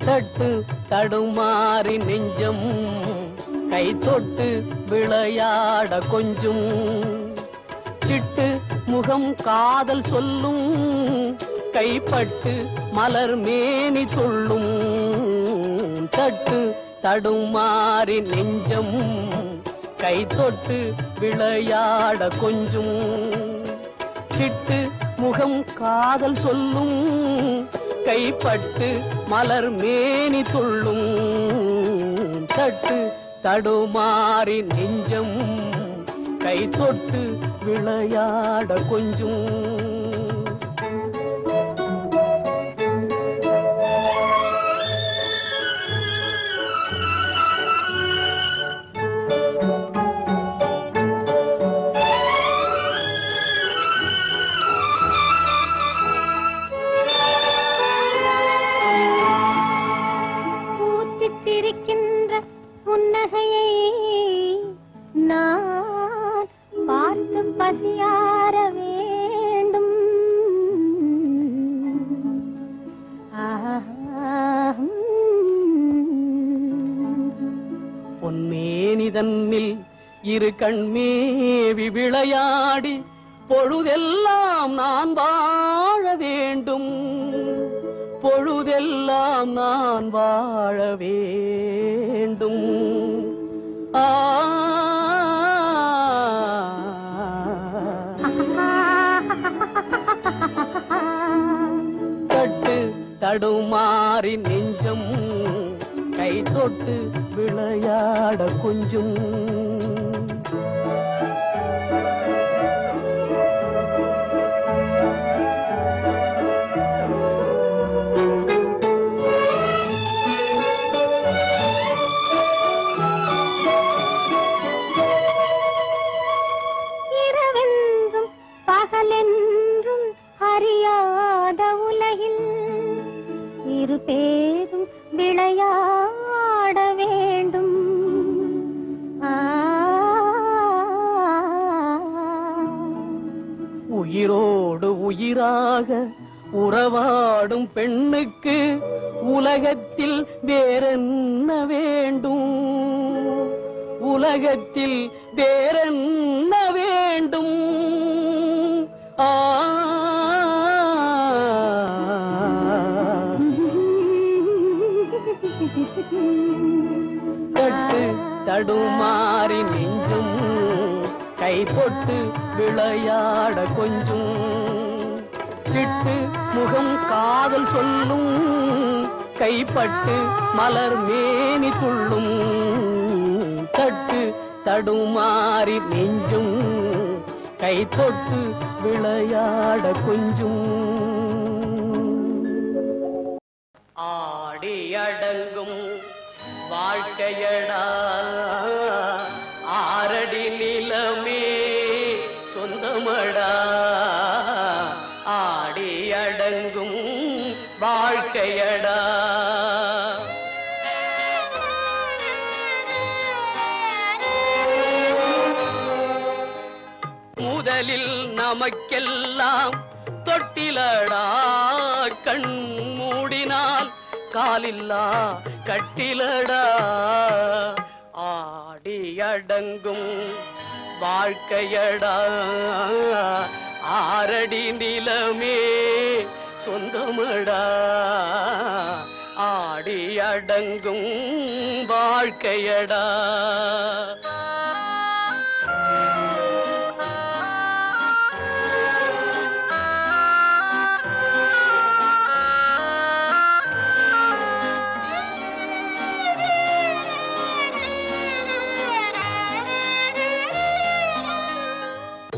தட்டு தடுமாறி நெஞ்சம் கை தொட்டு விளையாட கொஞ்சம் சிட்டு முகம் காதல் சொல்லும் கைப்பட்டு மலர் மேனி துள்ளும் தட்டு தடுமாறி நெஞ்சம் கை தொட்டு விளையாட கொஞ்சம் சிட்டு முகம் காதல் சொல்லும் கைப்பட்டு மலர் மேனி துள்ளும் தட்டு தடுமாறி நெஞ்சம் கை தொட்டு விளையாட கொஞ்சம் சிரிக்கின்ற புன்னகையை நான் பார்த்து பசியார வேண்டும். பொன்மேனிதன்னில் இரு கண்மேவி விளையாடி பொழுதெல்லாம் நான் வாழ வேண்டும். பொழுதெல்லாம் நான் வாழ வேண்டும். தட்டு தடுமாறி நெஞ்சம் கை தொட்டு விளையாட கொஞ்சம் பேரும் விளையாட வேண்டும். உயிரோடு உயிராக உறவாடும் பெண்ணுக்கு உலகத்தில் வேறென்ன வேண்டும்? உலகத்தில் வேறென்ன வேண்டும்? தட்டு தடுமாறி நெஞ்சும் கை தொட்டு விளையாட கொஞ்சம் சிட்டு முகம் காதல் சொல்லும் கைப்பட்டு மலர் மேனி துள்ளும் தட்டு தடுமாறி நெஞ்சும் கை தொட்டு விளையாட கொஞ்சம் ஆடி அடங்கும் வாழ்க்கையடா ஆரடி நிலமே சொந்தமடா ஆடி அடங்கும் வாழ்க்கையடா முதலில் நமக்கெல்லாம் தொட்டிலடா கண் மூடினால் காலில்லா கட்டிலடா ஆடி அடங்கும் வாழ்க்கையடா ஆரடி நிலமே சொந்தமடா ஆடி அடங்கும் வாழ்க்கையடா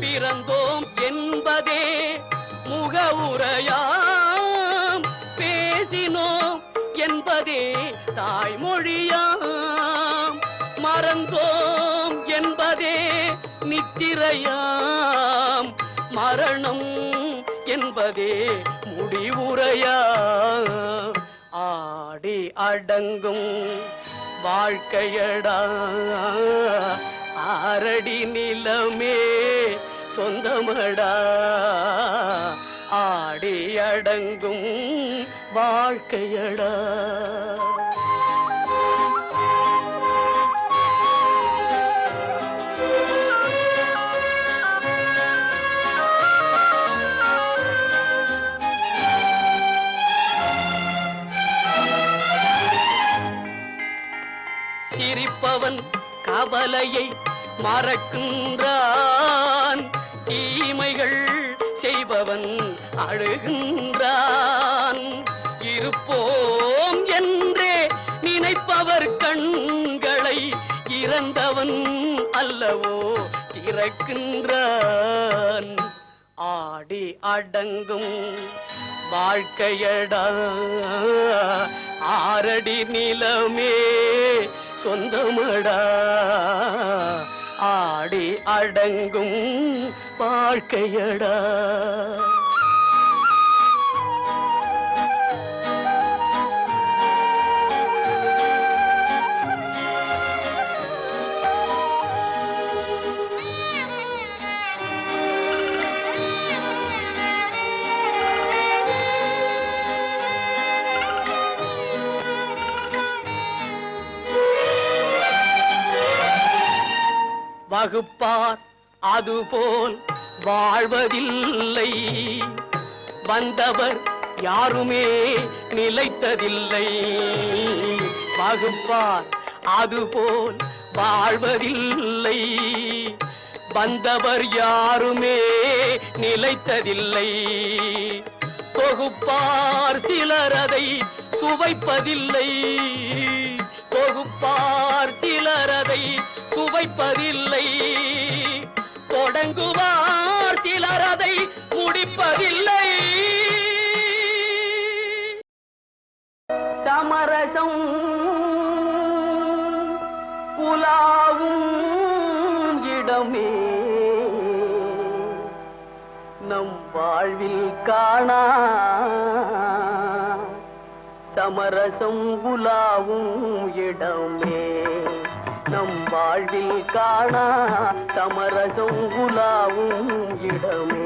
பிறந்தோம் என்பதே முகவுரையாம் பேசினோம் என்பதே தாய்மொழியாம் மறந்தோம் என்பதே நித்திரையாம் மரணம் என்பதே முடிவுரையாம் ஆடி அடங்கும் வாழ்க்கையடா ஆரடி நிலமே சொந்தமடா ஆடி அடங்கும் வாழ்க்கையடா. சிரிப்பவன் கவலையை மறக்கின்றான், தீமைகள் செய்பவன் அழுகின்றான். இருப்போம் என்றே நினைப்பவர் கண்களை இறந்தவன் அல்லவோ திறக்கின்றான். ஆடி அடங்கும் வாழ்க்கையடா, ஆரடி நிலமே சொந்தமடா. ஆடி அடங்கும் வாழ்க்கையடா. வகுப்பார் அதுபோல் வாழ்வதில்லை, வந்தவர் யாருமே நிலைத்ததில்லை. வகுப்பார் அதுபோல் வாழ்வதில்லை, வந்தவர் யாருமே நிலைத்ததில்லை. தொகுப்பார் சிலர் அதை சுவைப்பதில்லை, தொகுப்பார் சிலர் அதை சுவைப்பதில்லை. தொடங்குவார் சிலர் அதை முடிப்பதில்லை. சமரசம் புலாவும் இடமே நம் வாழ்வில் காணா. சமரசம் புலாவும் இடமே நம் வாழ்வில் காணா. சமரசம் புலாவும் இடமே,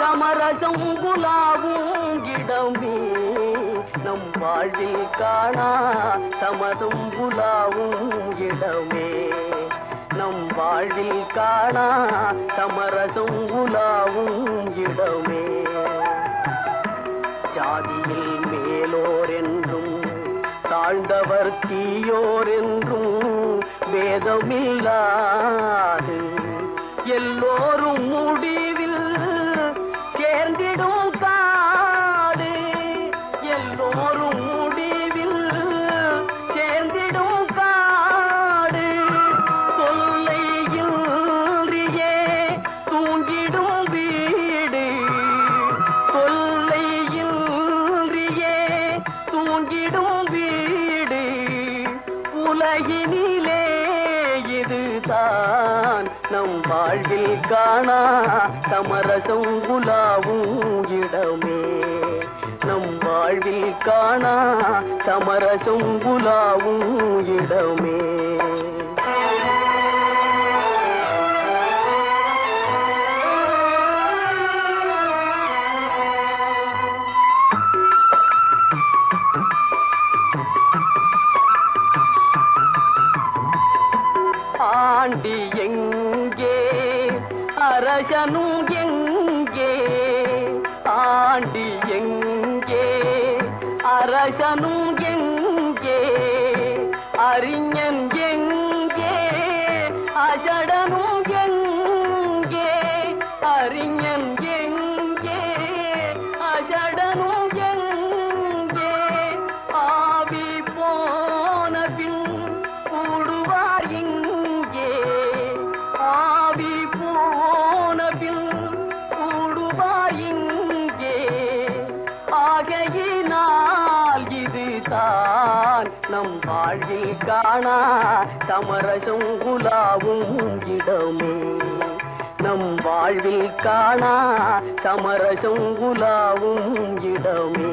சமரசம் புலாவும் இடமே நம் வாழ்வில் காணா. சமரசம் புலாவும் இடமே நம் வாழ்வில் காணா. சமரசம் புலாவும் இடமே. ஜாதியில் மேலோர் என்றும் தாழ்ந்தவர் தீயோர் என்றும் வேதமில்லாது எல்லோரும் முடிவில் சேர்ந்திடும் காடு. எல்லோரும் முடிவில் சேர்ந்திடும் காடு. தொல்லையின்றியே தூங்கிடும் வீடு, தொல்லையின்றியே தூங்கிடும் வீடு. உலகினிலே இதுதான் நம் வாழ்வில் காணா. சமரசம் புலாவும் இடமே நம் வாழ்வில் காணா. சமரசம் புலாவும் இடமே. ஆண்டி எங்கே அரசனும் எங்கே? ஆண்டி எங்கே அரசனும் எங்கே? அறிஞன் எங்கே அசடனும் எங்கே? அறிஞன் எங்கே அசடனும் எங்கே? ஆவி போன பின் கூடுவார் இங்கே. ஆவி போன பின் கூடுவார் இங்கே. ஆகையினால் இதுதான் நம் வாழ்வில் காணா. சமரசம் புலாவும் இடமே நம் வாழ்வில் காணா. சமரசம் புலாவும் இடமே.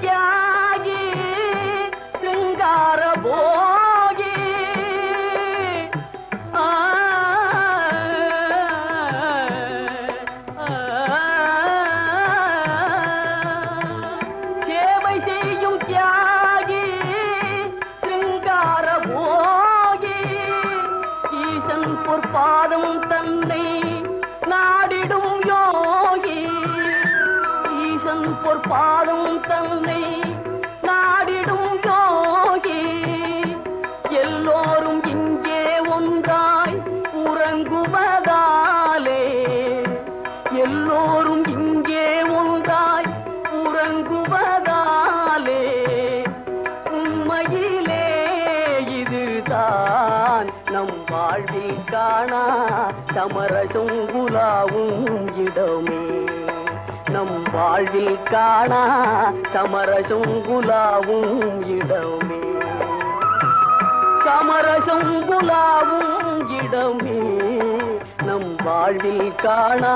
தியாகி சிங்கார போகி சேவை செய்யும் தியாகி சிங்கார போகி ஈசன் பொற்பாதம் தன்னை நாடிடும் யோகி ஈசன் பொற்பாதம் தன்னை நாடிடும் யோகி எல்லோரும் இங்கே ஒன்றாய் உறங்குவதாலே எல்லோரும் இங்கே ஒன்றாய் உறங்குவதாலே உண்மையிலே இதுதான் நம் வாழ்வில் காணா சமரசம் குலாவும் இடமே நம் வாழ்வில் காணா சமரசம் குலாவும் இடமே சமரசம் குலாவும் இடமே நம் வாழ்வில் காணா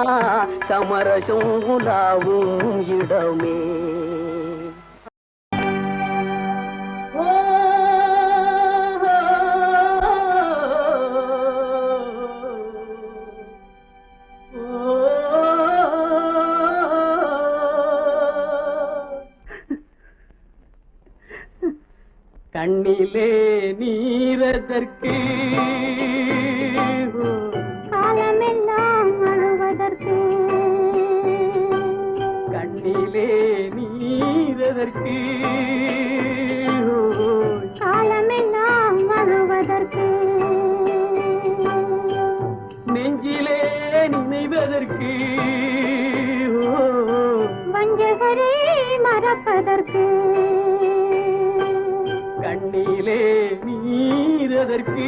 சமரசம் குலாவும் இடமே கண்ணிலே நீரதற்கு காலமெல்லாம் அழுவதற்கு கண்ணிலே நீரதற்கு காலமெல்லாம் அழுவதற்கு நெஞ்சிலே நினைவதற்கு வஞ்சகரே மறப்பதற்கு கண்ணிலே நீரதற்கு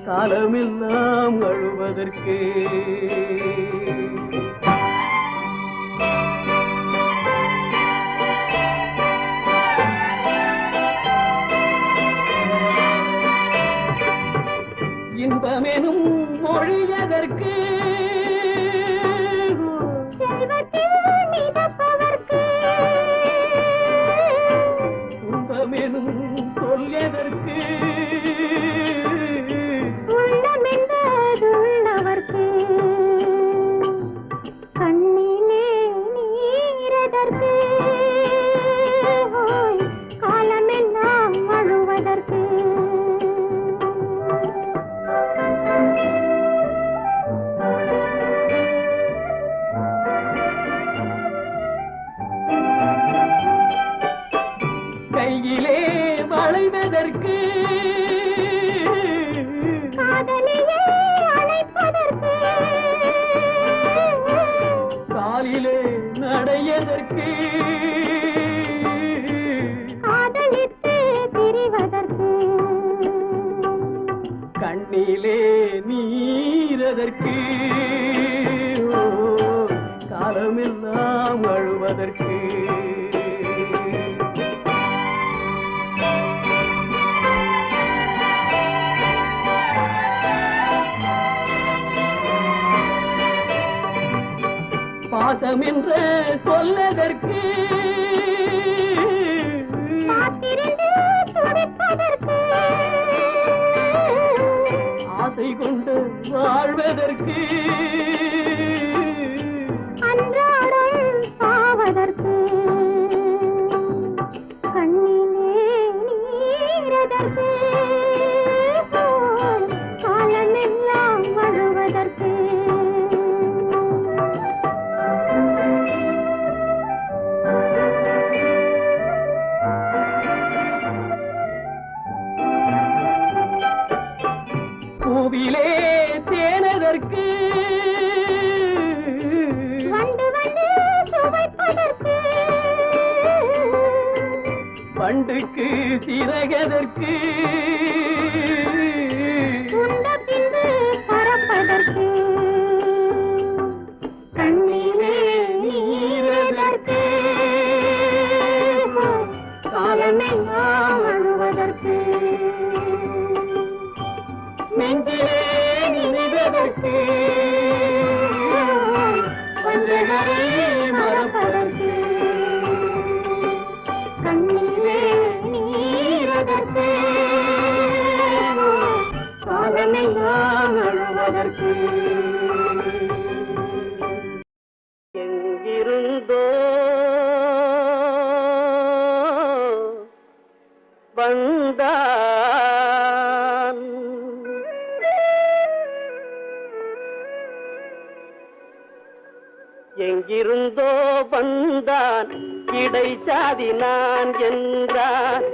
காலமெல்லாம் அழுவதற்கு இன்பமெனும் மொழியதற்கு செல்வத்தில் மிதப்பதற்கு துன்பமெனும் சொல்லியதற்கு உள்ளமென்பதுள்ளவர்க்கு கண்ணிலே நீரதற்கு காலமெல்லாம் அழுவதற்கு கையிலே வளைவதற்கு காதலியே அழைப்பதற்கு காலிலே நடையதற்கு காதலித்து பிரிவதற்கு கண்ணிலே நீரதற்கு காலமெல்லாம் அழுவதற்கு பாசம் என்று சொல்லதற்கு காத்திருந்து துடிப்பதற்கு ஆசை கொண்டு வாழ்வதற்கு அன்றாடம் சாவதற்கு கண்ணிலே நீரதற்கு காலமெல்லாம் அழுவதற்கு பூவிலே தேனதற்கு வந்து வந்து சுவைப்பதற்கு பண்டுக்கு சிறகதற்கு உண்ட பின்பு பறப்பதற்கு கண்ணிலே நீரதற்கு காலமெல்லாம் அழுவதற்கு நெஞ்சிலே நினைவதற்கு வஞ்சகரை மறப்பதற்கு எங்கிருந்தோ வந்தான் இடைச்சாதி நான் என்றான்.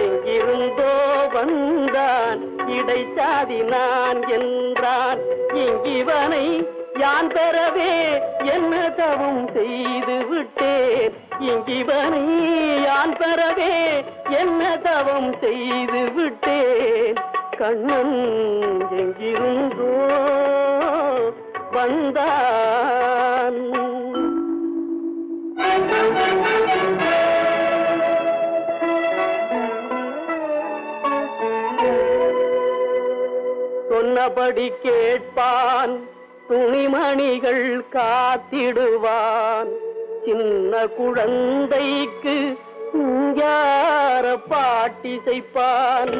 எங்கிருந்தோ வந்தான் இடைச்சாதி நான் என்றான். இங்கிவனை யான் பெறவே என்ன தவம் செய்து விட்டேன். இங்கிவனை யான் பெறவே என்ன தவம் செய்து விட்டேன். கண்ணன் எங்கிருந்தோ வந்தான். சொன்னபடி கேட்பான், துணிமணிகள் காத்திடுவான். சின்ன குழந்தைக்கு யார பாட்டி செய்ப்பான்.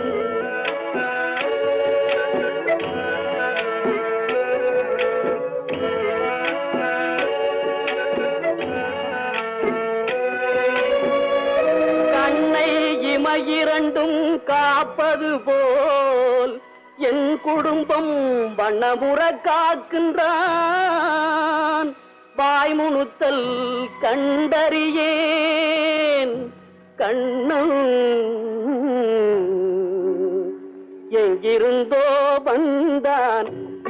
கண்ணை இமையிரண்டும் காப்பது போல் என் குடும்பம் வண்ணமுற காக்கின்றான். வாய்முணுத்தல் கண்டறியேன் கண்ணன் எங்கிருந்தோ வந்தான்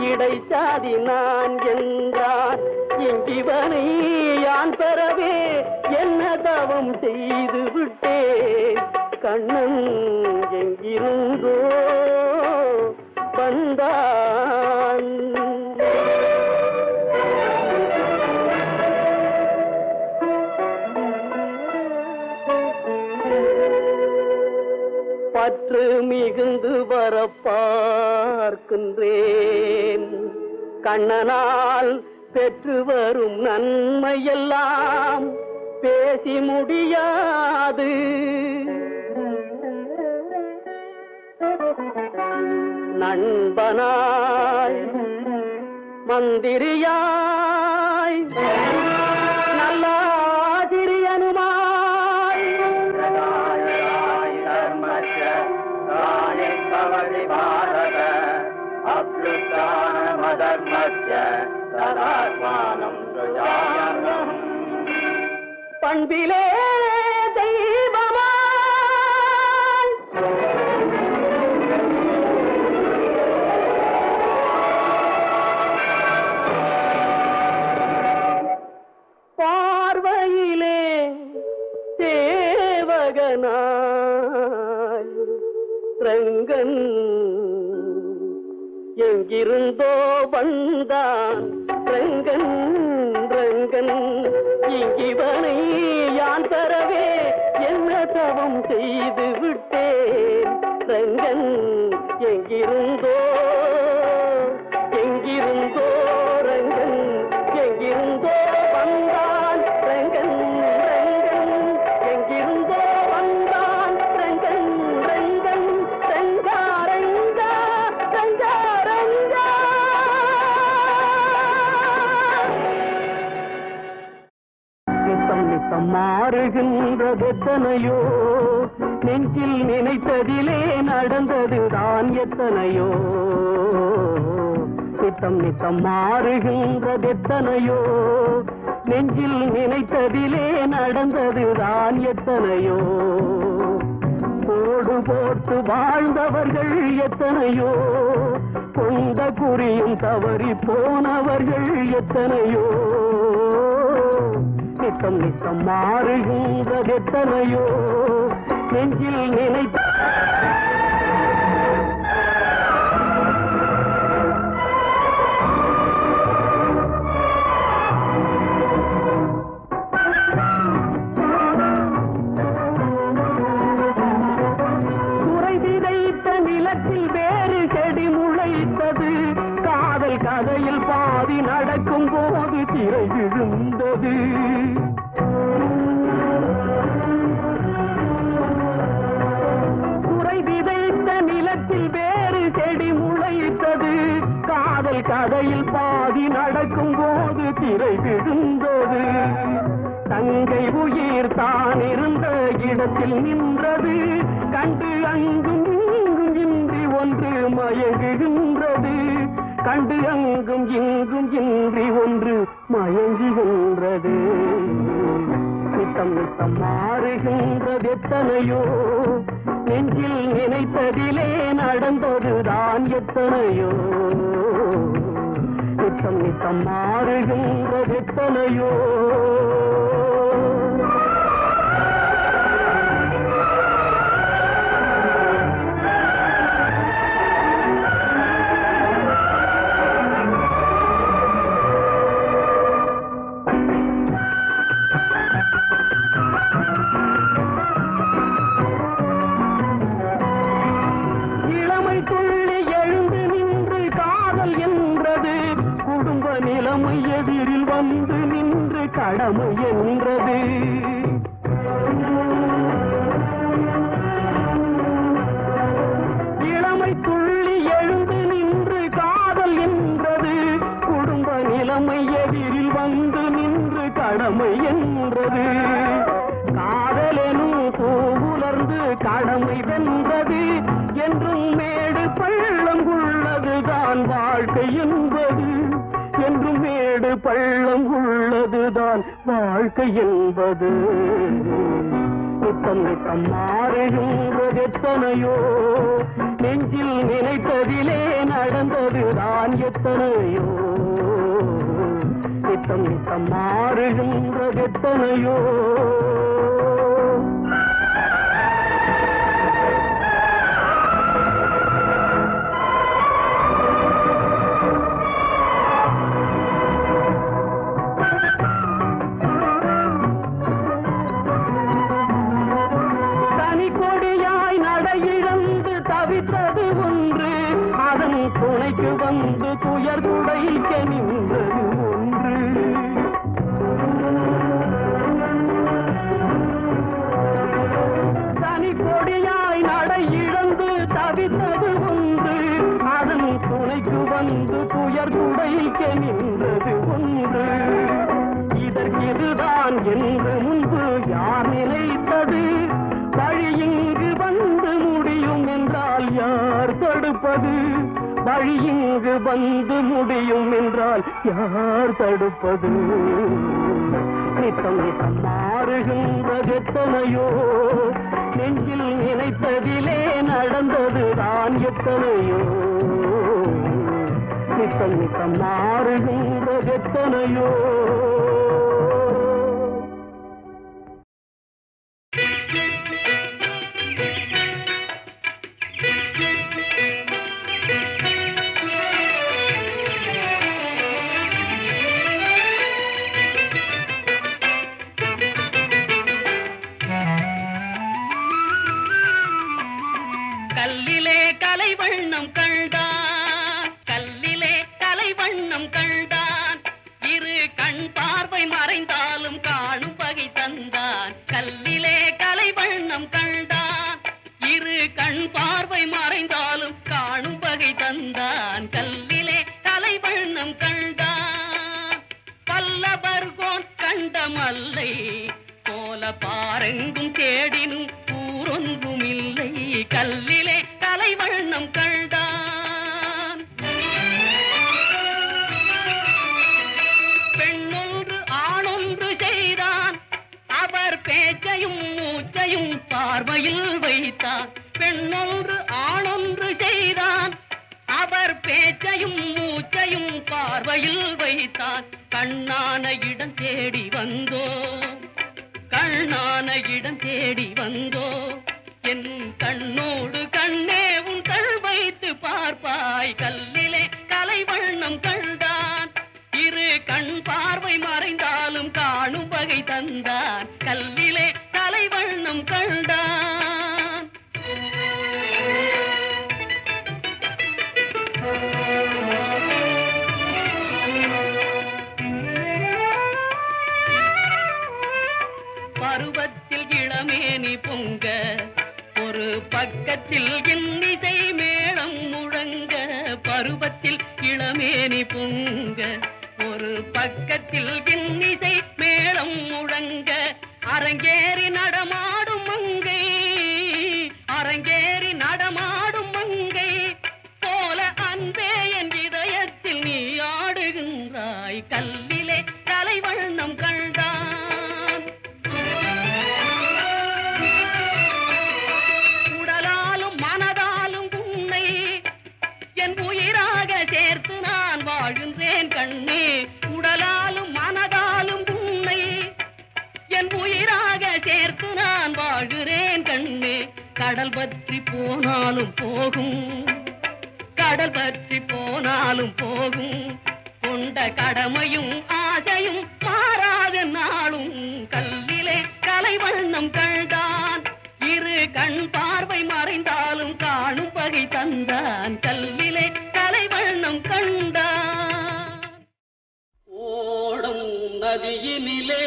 இடைச்சாதி நான் என்றான். இங்கிவனை யான் பெறவே என்ன தவம் செய்து விட்டேன். கண்ணன் எங்கிருந்தோ வந்தான். பற்று மிகுந்து வர பார்க்கின்றேன். கண்ணனால் பெற்று வரும் நன்மையெல்லாம் பேசி முடியாது. நண்பனாய் மந்திரியாய் நல்லாசிரியனுமாய் பண்பிலே தெய்வமாய் பார்வையிலே சேவகனாய் ரங்கன் எங்கிருந்தோ வந்தான். ரங்கன் ரங்கன் இங்கிவனை யான் பெறவே என்ன தவம் செய்து விட்டேன். ரங்கன் எங்கிருந்தோ எங்கிருந்தோ ரங்கன் எங்கிருந்தோ வந்தான். ரங்கன் ரங்கன் எங்கிருந்தோ வந்தான். ரங்கன் ரங்கன் ரங்கா ரங்கா ரங்கா ரங்கா. நித்தம் நித்தம் மாறுகின்றதெத்தனையோ, நெஞ்சில் நினைத்ததிலே நடந்ததுதான் எத்தனையோ. நித்தம் நித்தம் மாறுகின்றதெத்தனையோ, நெஞ்சில் நினைத்ததிலே நடந்ததுதான் எத்தனையோ. கோடு போட்டு வாழ்ந்தவர்கள் எத்தனையோ, கொண்ட குறியும் தவறி போனவர்கள் எத்தனையோ. நித்தம் நித்தம் மாறுகின்றதெத்தனையோ, நெஞ்சில் நினைத்த குறை விதைத்த நிலத்தில் வேறு செடி முளைத்தது. காதல் கதையில் பாதி நடக்கும் போது திரை விழுந்தது. குறை விதைத்த நிலத்தில் வேறு செடி முளைத்தது. காதல் கதையில் பாதி நடக்கும் போது திரை விழுந்தது. தங்கை உயிர் தான் இருந்த இடத்தில் நின்றது. கண்டு அங்கும் இங்கும் இன்றி ஒன்று மயங்குகின்றது. கண்டு அங்கும் இங்கும் இன்றி ஒன்று மயங்குகின்றது. நித்தம் நித்தம் மாறுகின்றது எத்தனையோ, நெஞ்சில் நினைத்ததிலே நடந்ததுதான் எத்தனையோ. நித்தம் நித்தம் மாறுகின்றது எத்தனையோ. நிலைமை எதிரில் வந்து நின்று கடமை என்றது. இளமை துள்ளி எழுந்து நின்று காதல் என்றது. குடும்ப நிலைமை எதிரில் வந்து நின்று கடமை என்றது. காதலெனும் பூவுலர்ந்து கடமை வென்றது. என்றும் மேடு பள்ளம் உள்ளதுதான் வாழ்க்கை என்பது. என்றும் மேடு பள்ளம் உள்ளதுதான் வாழ்க்கை என்பது. நித்தம் நித்தம் மாறுகின்றது எத்தனையோ, நெஞ்சில் நினைத்ததிலே நடந்ததுதான் எத்தனையோ. நித்தம் நித்தம் மாறுகின்றது எத்தனையோ. துணைக்கு வந்து துயர் துடைக்க நின்றது ஒன்று. தனி கொடியாய் நடை இழந்து தவித்தது ஒன்று. அதன் துணைக்கு வந்து துயர் துடைக்க நின்றது ஒன்று. இதற்கிதுதான் என்று முன்பு யார் நினைத்தது? வழி இங்கு வந்து முடியும் என்றால் யார் தடுப்பது? வழி இங்கு வந்து முடியும் என்றால் யார் தடுப்பது? நித்தம் நித்தம் மாறுகின்றது எத்தனையோ, நெஞ்சில் நினைத்ததிலே நடந்ததுதான் எத்தனையோ. நித்தம் நித்தம் மாறுகின்றது எத்தனையோ. கல்லிலே கலைவண்ணம் கண்டான், கல்லிலே கலைவண்ணம் கண்டான். இரு கண் பார்வை மறைந்தாலும் காணும் வகை தந்தான். கல்லிலே கலைவண்ணம் கண்டான், இரு கண் பார்வை மறைந்தாலும் காணும் வகை தந்தான். கல்லிலே கலைவண்ணம் கண்டான். பல்லவர்கோன் கண்ட மல்லை போல பாரெங்கும் தேடினும் ஊரொன்றும் இல்லை. கல்லிலே கலைவண்ணம் கண்டான். பெண்ணொன்று ஆணொன்று செய்தான், அவர் பேச்சையும் மூச்சையும் பார்வையில் வைத்தான். பெண்ணொன்று ஆணொன்று செய்தான், அவர் பேச்சையும் மூச்சையும் பார்வையில் வைத்தான். கண்ணான இடம் தேடி வந்தோ, கண்ணான இடம் தேடி வந்தோ. என் கண்ணோடு கண்ணே உன் கண் வைத்து பார்ப்பாய். கல்லிலே கலைவண்ணம் கண்டான், இரு கண் பார்வை மறைந்தாலும் காணும் வகை தந்தான். கல்லிலே கலைவண்ணம் கண்டான். பருவத்தில் இளமேனி பொங்க, ஒரு பக்கத்தில் இன்னிசை மேளம் முழங்க. பருவத்தில் இளமேனி பொங்க, ஒரு பக்கத்தில் இன்னிசை மேளம் முழங்க. அரங்கேறி நடமாடும் மங்கை, அரங்கேறி நடமாடும் மங்கை போல அன்பே என் இதயத்தில் நீ ஆடுகின்றாய். கல்லிலே கடல் பற்றி போனாலும் போகும், கடல் பற்றி போனாலும் போகும். கொண்ட கடமையும் ஆசையும் மாறாத நாளும் கல்லிலே கலைவண்ணம் கண்டான். இரு கண் பார்வை மறைந்தாலும் காணும் பகை தந்தான். கல்லிலே கலைவண்ணம் கண்டான். ஓடும் நதியினிலே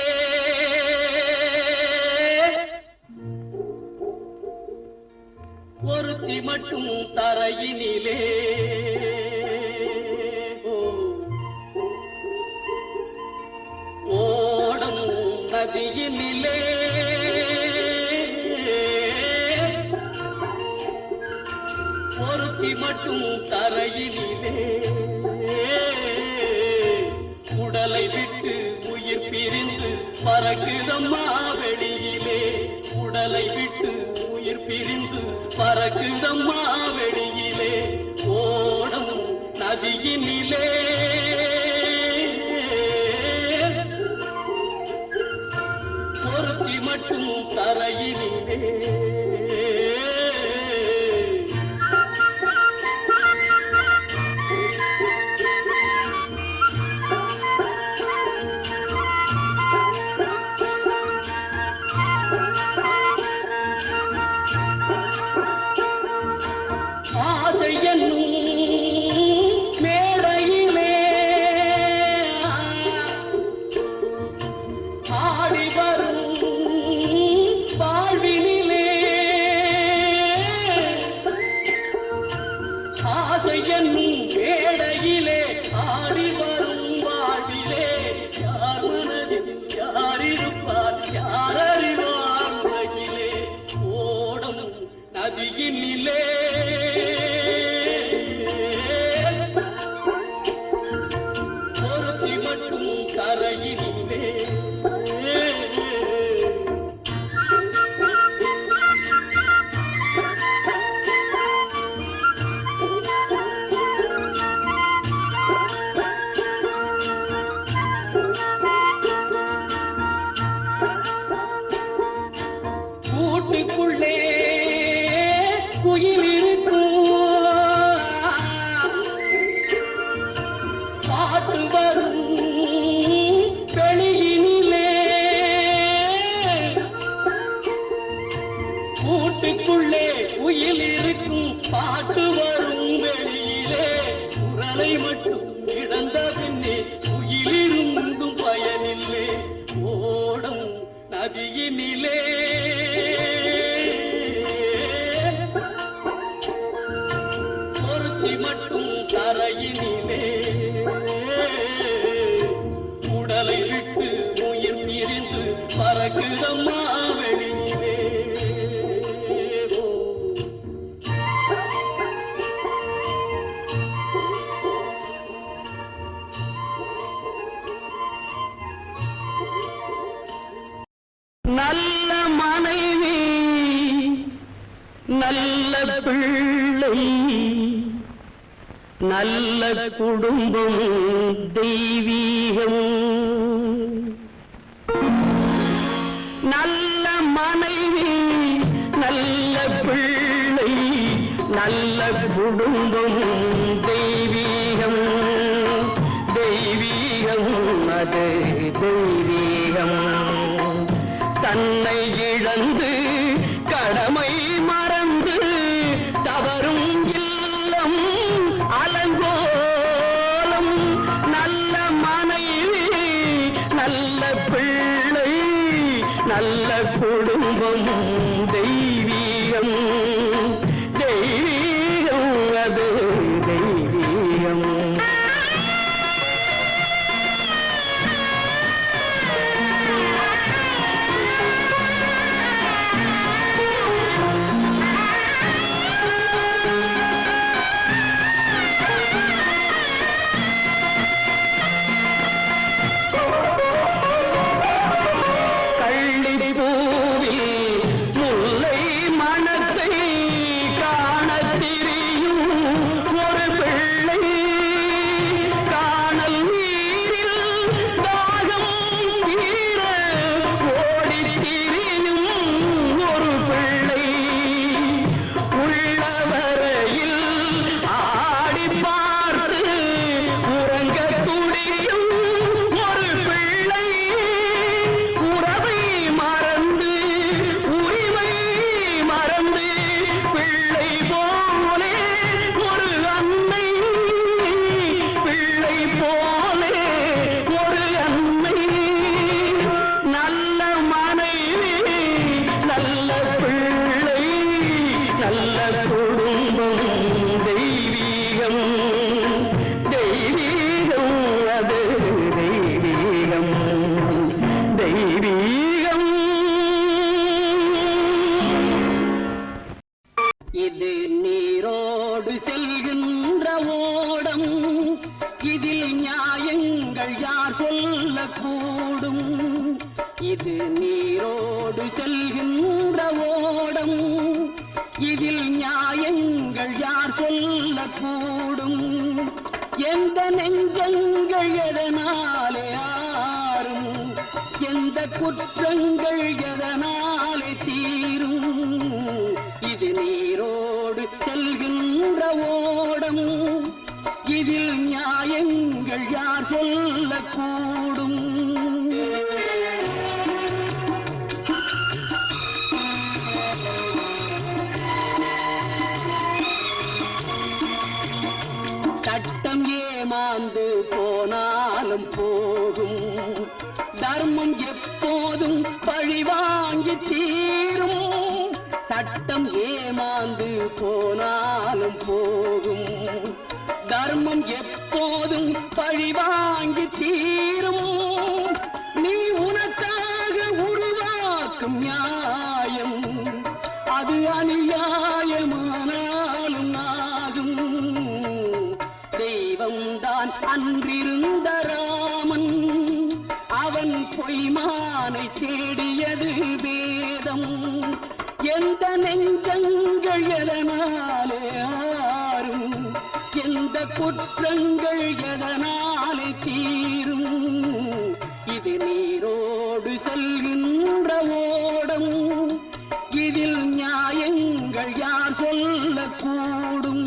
ஒருத்தி மட்டும் தரையினிலே. ஓடும் நதியினிலே ஒருத்தி மட்டும் தரையினிலே. உடலை விட்டு உயிர் பிரிந்து பறக்குதம்மா வெளியிலே. உடலை விட்டு உயிர் பிரிந்து பறக்குதம்மா வெளியிலே. ஓடும் நதியினிலே ஒருத்தி மட்டும் தரையினிலே. ஆசை என்னும் மேடையிலே ஆடி வரும் வாழ்வினிலே. ஆசை என்னும் மேடையிலே ஆடி வரும் வாழ்விலே. யார் மனதில் யார் இருப்பார், யார் அறிவார் உலகிலே. ஓடும் நதியினிலே ஒருத்தி மட்டும் கரையினிலே. கூட்டுக்குள்ளே குயில் இருக்கும், பாட்டு வரும் வெளியினிலே. கூட்டுக்குள்ளே குயில் இருக்கும், பாட்டு வரும் வெளியிலே. குரலை மட்டும் இழந்த பின்னே குயிலிருந்தும் பயனில்லை. ஓடும் நதியினிலே ஒருத்தி மட்டும் தரையினிலே. உடலை விட்டு உயிர் பிரிந்து பறக்குதம்மா வெளியிலே. நல்ல மனைவி நல்ல பிள்ளை நல்ல குடும்பம் தெய்வீகம். நல்ல மனைவி நல்ல பிள்ளை நல்ல குடும்பம் தெய்வீகம். தெய்வீகம் அது தெய்வீகம். தன்னை இழந்து கடமை மறந்து தவறும் இல்லம் அலங்கோலம். நல்ல மனைவி நல்ல பிள்ளை நல்ல குடும்பம் தெய்வீகம். தெய்வீகம் அது தெய்வீகம். கள்ளிப்பூவில் முல்லை மணத்தை தெய்வீகம். இது நீரோடு செல்கின்ற ஓடம், இதில் நியாயங்கள் யார் சொல்லக்கூடும்? இது நீரோடு செல்கின்ற ஓடம், இதில் நியாயங்கள் யார் சொல்லக்கூடும்? எந்த நெஞ்சங்கள் எதனாலே ஆறும், எந்த குற்றங்கள் எதனாலே தீரும்? இது நீரோடு செல்கின்ற ஓடம், இதில் நியாயங்கள் யார் சொல்லக்கூடும்? சட்டம் ஏமாந்து போனாலும் போகும், தர்மம் எப்போதும் பழிவாங்கி தீரும். சட்டம் ஏமாந்து போனாலும் போகும், தர்மம் எப்போதும் பழிவாங்கி தீரும். நீ உனக்காக உருவாக்கும் நியாயம் அது அநியாயமானாலும் ஆகும். தெய்வம்தான் அன்றிருந்த ராமன், அவன் பொய்மானை தேடியது வேதம். எந்த நெஞ்சங்கள் எதனாலே ஆறும், எந்த குற்றங்கள் எதனாலே தீரும்? இது நீரோடு செல்கின்ற ஓடம், இதில் நியாயங்கள் யார் சொல்லக்கூடும்?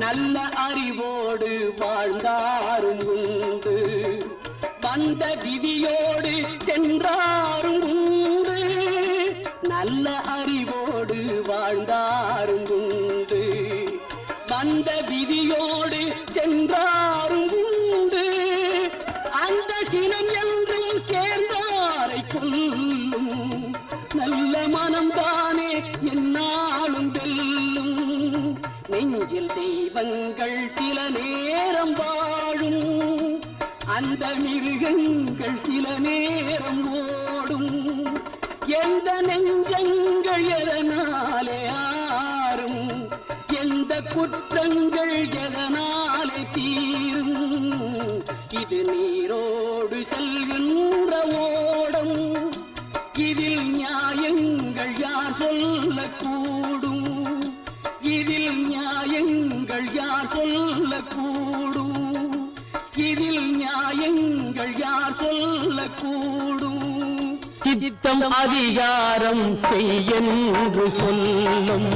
நல்ல அறிவோடு வாழ்ந்தாரும் உண்டு, வந்த விதியோடு சென்றாரும் உண்டு. நல்ல அறிவோடு வாழ்ந்தாரும் உண்டு, வந்த விதியோடு சென்றாரும் உண்டு. அந்த சினம் என்றும் சேர்ந்தாரை கொல்லும், நல்ல மனம்தானே என்னாலும் வெல்லும். நெஞ்சில் தெய்வங்கள் சில நேரம் வாழும், அந்த மிருகங்கள் சில நேரம் ஓடும். எந்த நெஞ்சங்கள் எதனாலே ஆறும், எந்த குற்றங்கள் எதனாலே தீரும்? இது நீரோடு செல்கின்ற ஓடம், இதில் நியாயங்கள் யார் சொல்லக்கூடும்? இதில் நியாயங்கள் யார் சொல்லக்கூடும்? இதில் நியாயங்கள் யார் சொல்லக்கூடும்? சித்தம் அதிகாரம் செய்யென்று சொல்லும்,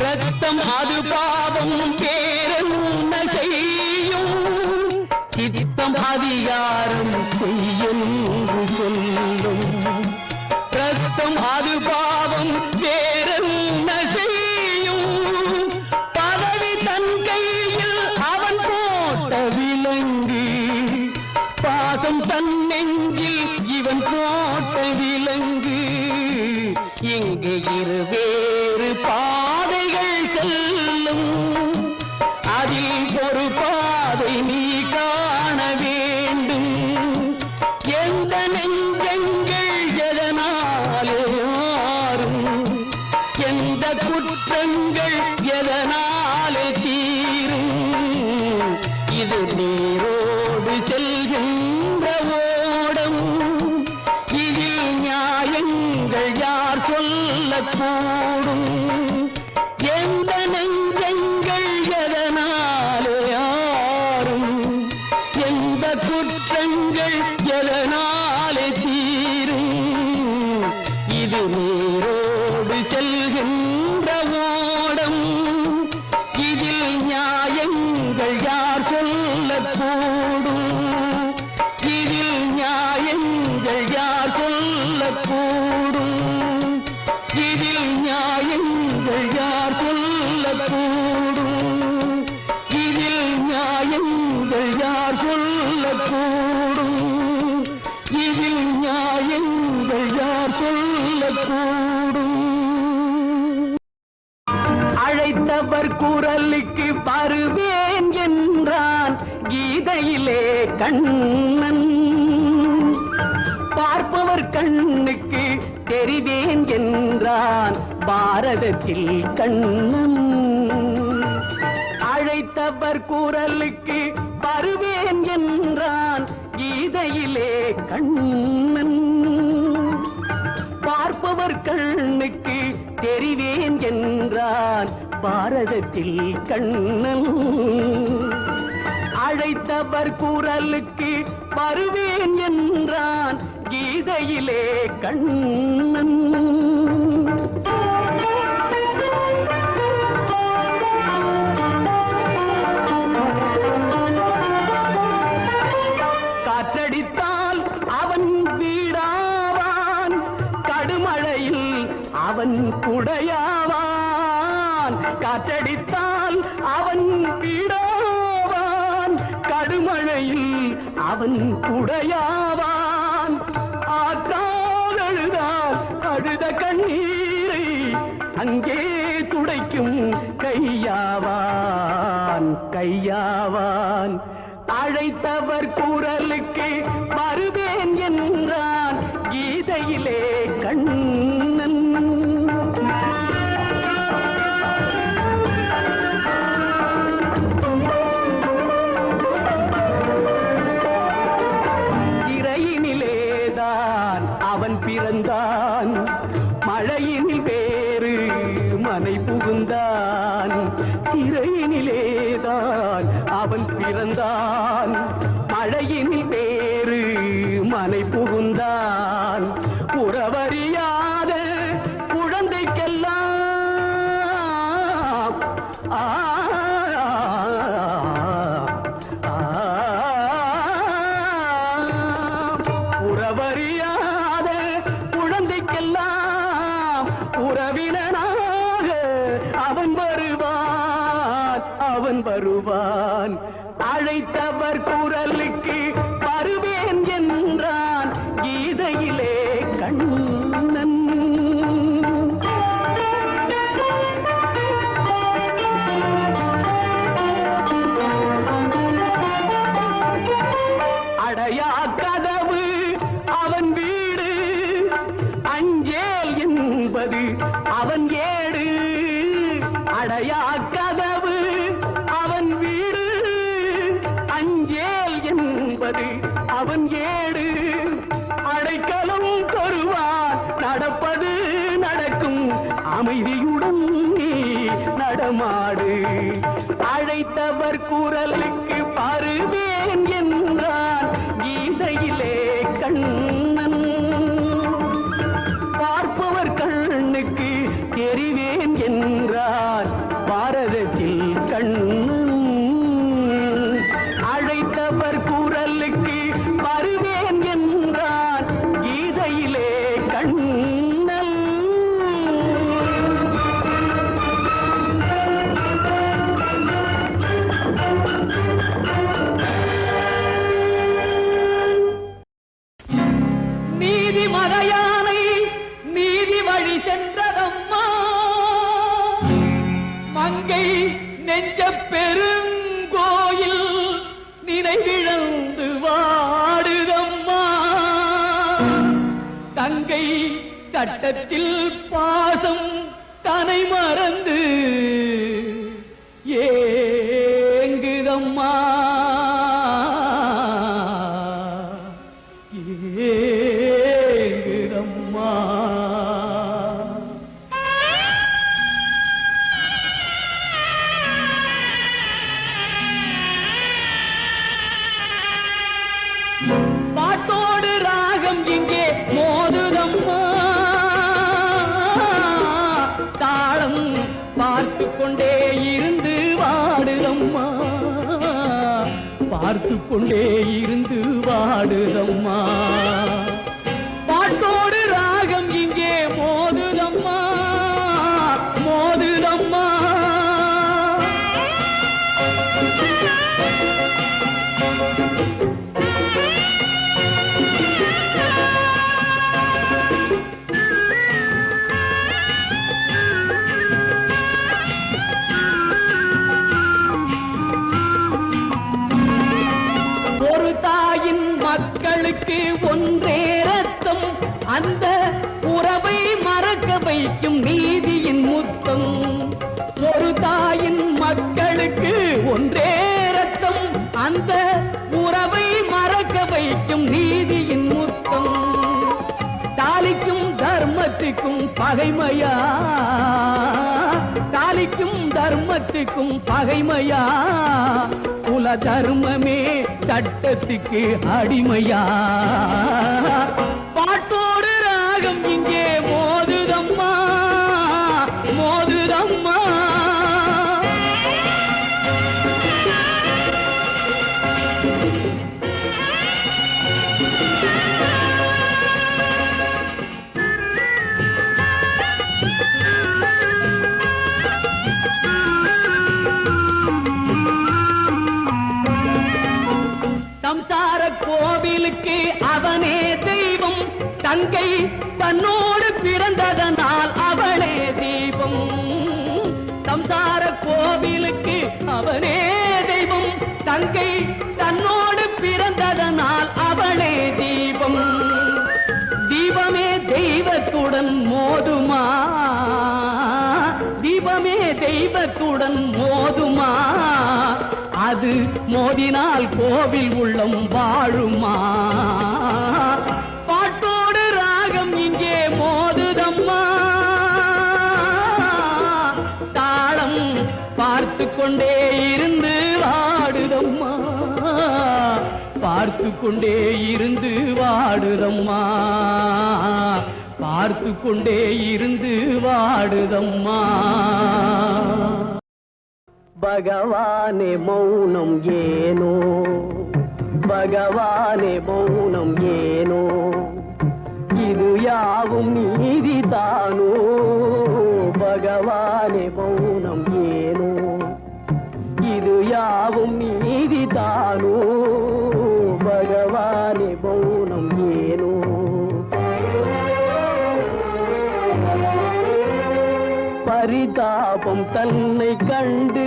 ரத்தம் அது பாவம் பேரென்ன செய்யும்? சித்தம் அதிகாரம் செய்யென்று சொல்லும், ரத்தம் அது பாவம் பேரென்ன செய்யும்? பதவி தன் கையில் அவன் போட்ட விலங்கு, பாசம் தன் நெஞ்சில் இவன் போட்ட விலங்கு. இங்கு இருவேறு பாதைகள் செல்லும், அதில் ஒரு பாதை நீ காண வேண்டும். எந்த நெஞ்சங்கள் எதனாலே ஆறும், எந்த குற்றங்கள் எதனாலே தீரும்? இது நீரோடு செல்கின்ற ஓடம், இதில் நியாயங்கள் யார் சொல்லக்கூடும்? எந்த நெஞ்சங்கள் எதனாலே ஆறும், எந்த குற்றங்கள் எதனாலே தீரும்? இது நீரோடு செல்கின்ற ஓடம், இதில் நியாயங்கள் யார் சொல்லக்கூடும்? இதில் நியாயங்கள் யார் சொல்லக்கூடும்? இதில் நியாயங்கள் நியாயங்கள் யார் சொல்லக்கூடும் இதில் நியாயங்கள் யார் சொல்லக்கூடும் இதில் நியாயங்கள் யார் சொல்லக்கூடும் அழைத்தவர் குரலுக்கு வருவேன் என்றான் கீதையிலே கண்ணன் பார்ப்பவர் கண்ணுக்கு தெரிவேன் என்றான் பாரதத்தில் கண்ணன் அழைத்தவர் குரலுக்கு வருவேன் என்றான் கீதையிலே கண்ணன் பார்ப்பவர் கண்ணுக்கு தெரிவேன் என்றான் பாரதத்தில் கண்ணன் அழைத்தவர் குரலுக்கு வருவேன் என்றான் கீதையிலே கண்ணன் காற்றடித்தால் அவன் வீடாவான் கடுமழையில் அவன் குடையாவான் காற்றடித்தால் அவன் வீடாவான் கடுமழையில் அவன் குடையாவான் ஆற்றால் அழுதால் அழுத கண்ணீரை அங்கே துடைக்கும் கையாவான் கையாவான் அழைத்தவர் குரலுக்கு வருவேன் என்றான் கீதையிலே கண்ணன் சிறையினிலேதான் அவன் பிறந்தான் மழையினில் வேறு மனை புகுந்தான் சிறையினிலேதான் அவன் பிறந்தான் மழையினில் வேறு மனை புகுந்தான் உறவறியாத குழந்தைக்கெல்லாம் உறவறியாத குழந்தைக்கெல்லாம் உறவினனாக அவன் வருவான் அவன் வருவான் அழைத்தவர் குரலுக்கு வருவேன் என்றான் கீதையிலே கண்ணன் அடையா கதவு அவன் வீடு அஞ்சேல் என்பது அவன் ஏடு அடையா கதவு அவன் வீடு அஞ்சேல் என்பது அவன் ஏடு அடைக்கலம் தருவான் நடப்பது நடக்கும் அமைதியுடன் நீ நடமாடு அழைத்தவர் குரலுக்கு வருவேன் என்றான் கீதையிலே கண்ணன் பார்ப்பவர் கண்ணுக்கு தெரிவேன் என்றான் பாரதத்தில் கண்ணன் அழைத்தவர் குரலுக்கு வருவேன் என்றான் கீதையிலே கண்ணன் நீதி மறையானை நீதி வழி சென்றதம்மா மங்கை நெஞ்ச பெருங்கோயில் நினைவிழந்து வாடுதம்மா தங்கை சட்டத்தில் பாசம் தனை மறந்து ஏங்குதம்மா ஏங்குதம்மா பாட்டோடு ராகம் இங்கே மோதுதம்மா தாளம் பார்த்து கொண்டே இருந்து வாடுதம்மா பார்த்து கொண்டே இருந்து வாடுதம்மா பாட்டோடு ராகம் இங்கே மோதுதம்மா மோது முத்தம் ஒரு தாயின் மக்களுக்கு ஒன்றே ரத்தம் அந்த உறவை மறக்க வைக்கும் நீதியின் முத்தம் தாலிக்கும் தர்மத்துக்கும் பகைமையா தாலிக்கும் தர்மத்துக்கும் பகைமையா குல தர்மமே சட்டத்துக்கு அடிமையா பாட்டோடு ராகம் இங்கே மோதுதம்மா மோதுதம்மா சம்சார கோவிலுக்கு அவனே தெய்வம் தங்கை தன்னோடு பிறந்ததனால் அவளே தீபம் சம்சார கோவிலுக்கு அவனே தெய்வம் தங்கை தன்னோடு பிறந்ததனால் அவளே தீபம் தீபமே தெய்வத்துடன் மோதுமா தீபமே தெய்வத்துடன் மோதுமா அது மோதினால் கோவில் உள்ளம் வாழுமா பாட்டோடு ராகம் இங்கே மோதுதம்மா தாளம் பார்த்து கொண்டே இருந்து வாடுதம்மா பார்த்து கொண்டே இருந்து வாடுதம்மா பார்த்து கொண்டே இருந்து வாடுதம்மா பகவானே மௌனம் ஏனோ பகவானே மௌனம் ஏனோ இது யாவும் நீதிதானோ பகவானே மௌனம் ஏனோ இது யாவும் நீதிதானோ பகவானே மௌனம் ஏனோ பரிதாபம் தன்னை கண்டு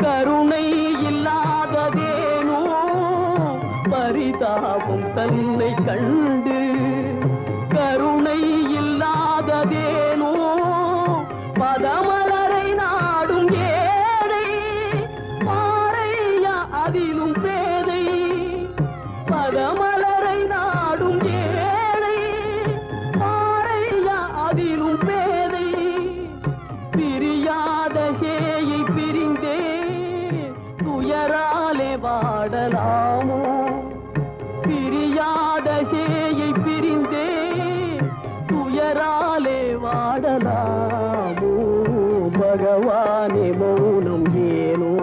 கருணை இல்லாததேனோ பரிதாபம் தன்னை கண்டு கருணை இல்லாததேனோ பதமலரை நாடும் ஏழை பாறையா அதிலும் பேதை பதமலரை நாடும் ஏழை பாறையா அதிலும் பேதை பிரியாத சேயை பிரிந்தே துயராலே வாடலாமோ பிரியாத சேயை பிரிந்தே துயராலே வாடலாமோ பகவானே மௌனம் ஏனோ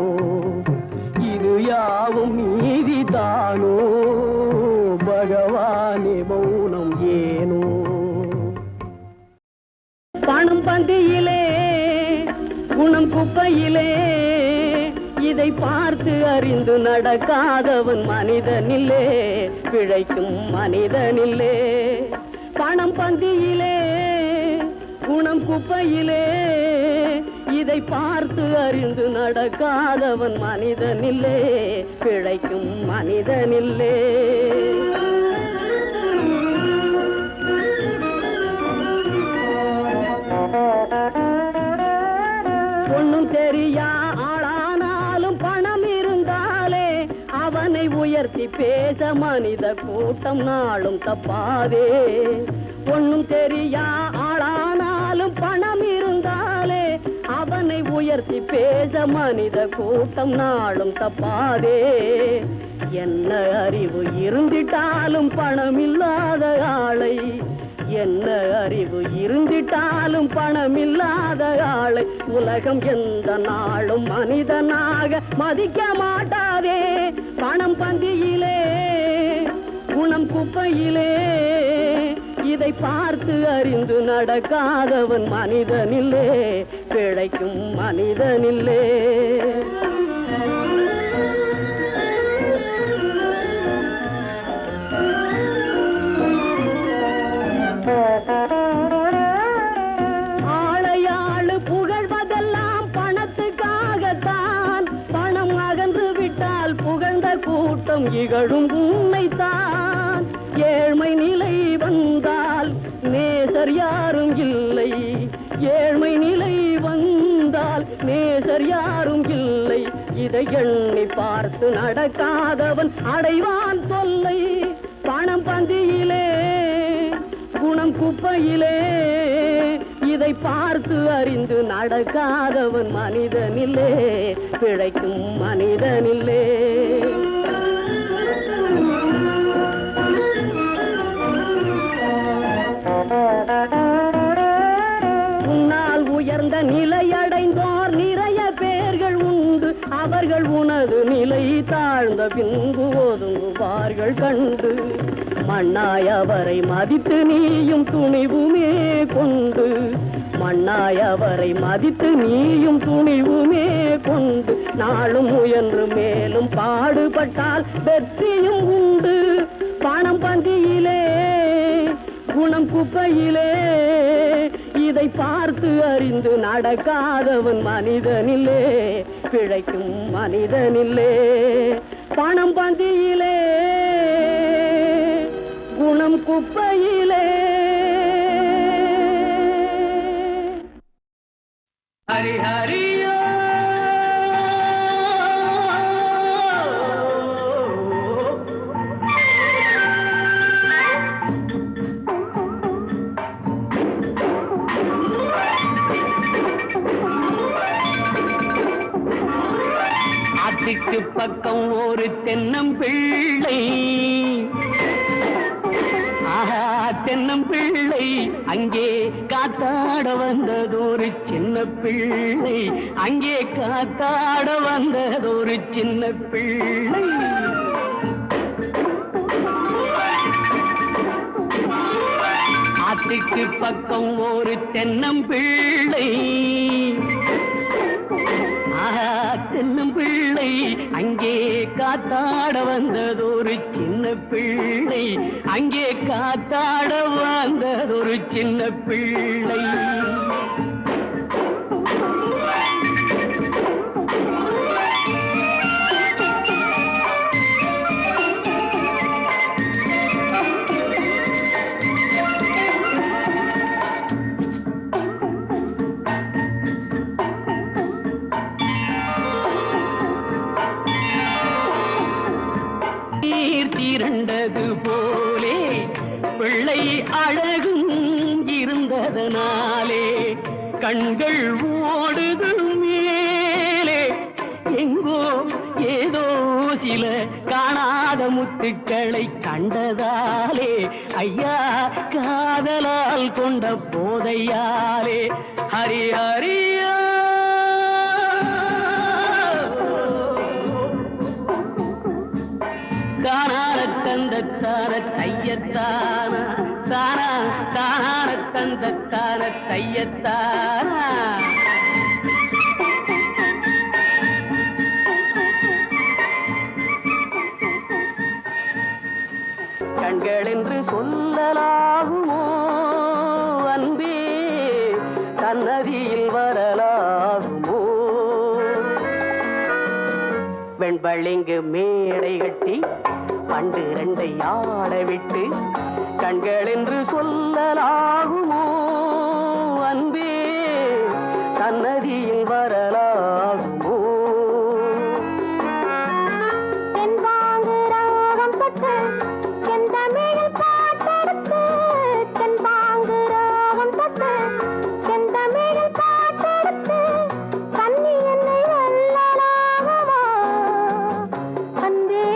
இது யாவும் நீதிதானோ பகவானே மௌனம் ஏனோ பணம் பந்தியிலே குணம் குப்பையிலே இதை பார்த்து அறிந்து நடக்காதவன் மனிதனில்லே பிழைக்கும் மனிதனில்லே பணம் பந்தியிலே குணம் குப்பையிலே இதை பார்த்து அறிந்து நடக்காதவன் மனிதனில்லே பிழைக்கும் மனிதனில்லே ஒண்ணும் தெரியா ஆளானாலும் பணம் இருந்தாலே அவனை உயர்த்தி பேச மனித கூட்டம் நாளும் தப்பாதே ஒண்ணும் தெரியா ஆளானாலும் பணம் இருந்தாலே அவனை உயர்த்தி பேச மனித கூட்டம் நாளும் தப்பாதே என்ன அறிவு இருந்திட்டாலும் பணம் இல்லாத ஆளை என்ன அறிவு இருந்திட்டாலும் பணம் இல்லாத ஆளை உலகம் எந்த நாளும் மனிதனாக மதிக்க மாட்டாதே பணம் பந்தியிலே குணம் குப்பையிலே இதை பார்த்து அறிந்து நடக்காதவன் மனிதனில்லே பிழைக்கும் மனிதனில்லே ஆளையாளு புகழ்வதெல்லாம் பணத்துக்காகத்தான் பணம் அகன்று விட்டால் புகழ்ந்த கூட்டம் இகழும் உண்மைத்தான் ஏழ்மை நிலை வந்தால் நேசர் யாரும் இல்லை ஏழ்மை நிலை வந்தால் நேசர் யாரும் இல்லை. இதை எண்ணி பார்த்து நடக்காதவன் அடைவான் தொல்லை. பணம் பந்தியிலே குணம் குப்பையிலே இதை பார்த்து அறிந்து நடக்காதவன் மனிதனில்லே, பிழைக்கும் மனிதனில்லே. உன்னால் உயர்ந்த நிலையடைந்தோர் நிறைய பேர்கள் உண்டு. அவர்கள் உனது நிலை தாழ்ந்த பின்பு ஒதுங்குவார்கள் கண்டு. மண்ணாய் அவரை மதித்து நீயும் துணிவுமே கொண்டு. மண்ணாய் அவரை மதித்து நீயும் துணிவுமே கொண்டு. நாளும் முயன்று மேலும் பாடுபட்டால் வெற்றியும் உண்டு. பணம் பந்தியிலே குணம் குப்பையிலே இதை பார்த்து அறிந்து நடக்காதவன் மனிதனில்லே, பிழைக்கும் மனிதனில்லே. பணம் பந்தியிலே குணம் குப்பையிலே. ஹரி ஹரியோ ஆத்துக்கு பக்கம் ஒரு தென்னம்பிள்ளை. ஆஹா தென்னம்பிள்ளை அங்கே காத்தாட வந்ததொரு சின்ன பிள்ளை. அங்கே காத்தாட வந்ததொரு சின்ன பிள்ளை. ஆத்துக்கு பக்கம் ஒரு தென்னம்பிள்ளை. தென்னும் பிள்ளை அங்கே காத்தாட வந்ததொரு சின்ன பிள்ளை. அங்கே காத்தாட வந்ததொரு சின்ன பிள்ளை. திரண்டது போலே பிள்ளை அழகும் இருந்ததனாலே கண்கள் ஓடுது மேலே. எங்கோ ஏதோ சில காணாத முத்துக்களை கண்டதாலே ஐயா காதலால் கொண்ட போதையாலே. ஹரி ஹரியா தானார தந்தத்தான தையத்தான தானா தானார தந்தத்தான தையத்தானா. கண்கள் என்று சொல்லலாகுமோ அன்பே, சன்னதியில் வரலாகுமோ. வெண்பளிங்கு மேடை கட்டி பண்டு ரெண்டை ஆட விட்டு கண்கள் என்று சொல்லலாகுமோ அன்பே, சன்னதியில் வரலாகுமோ. தென்பாங்கு ராகம் தொட்டு செந்தமிழில் பாட்டெடுத்து. தென்பாங்கு ராகம் தொட்டு செந்தமிழில் பாட்டெடுத்து. கண்ணி என்னை வல்லலாகுமா அன்பே,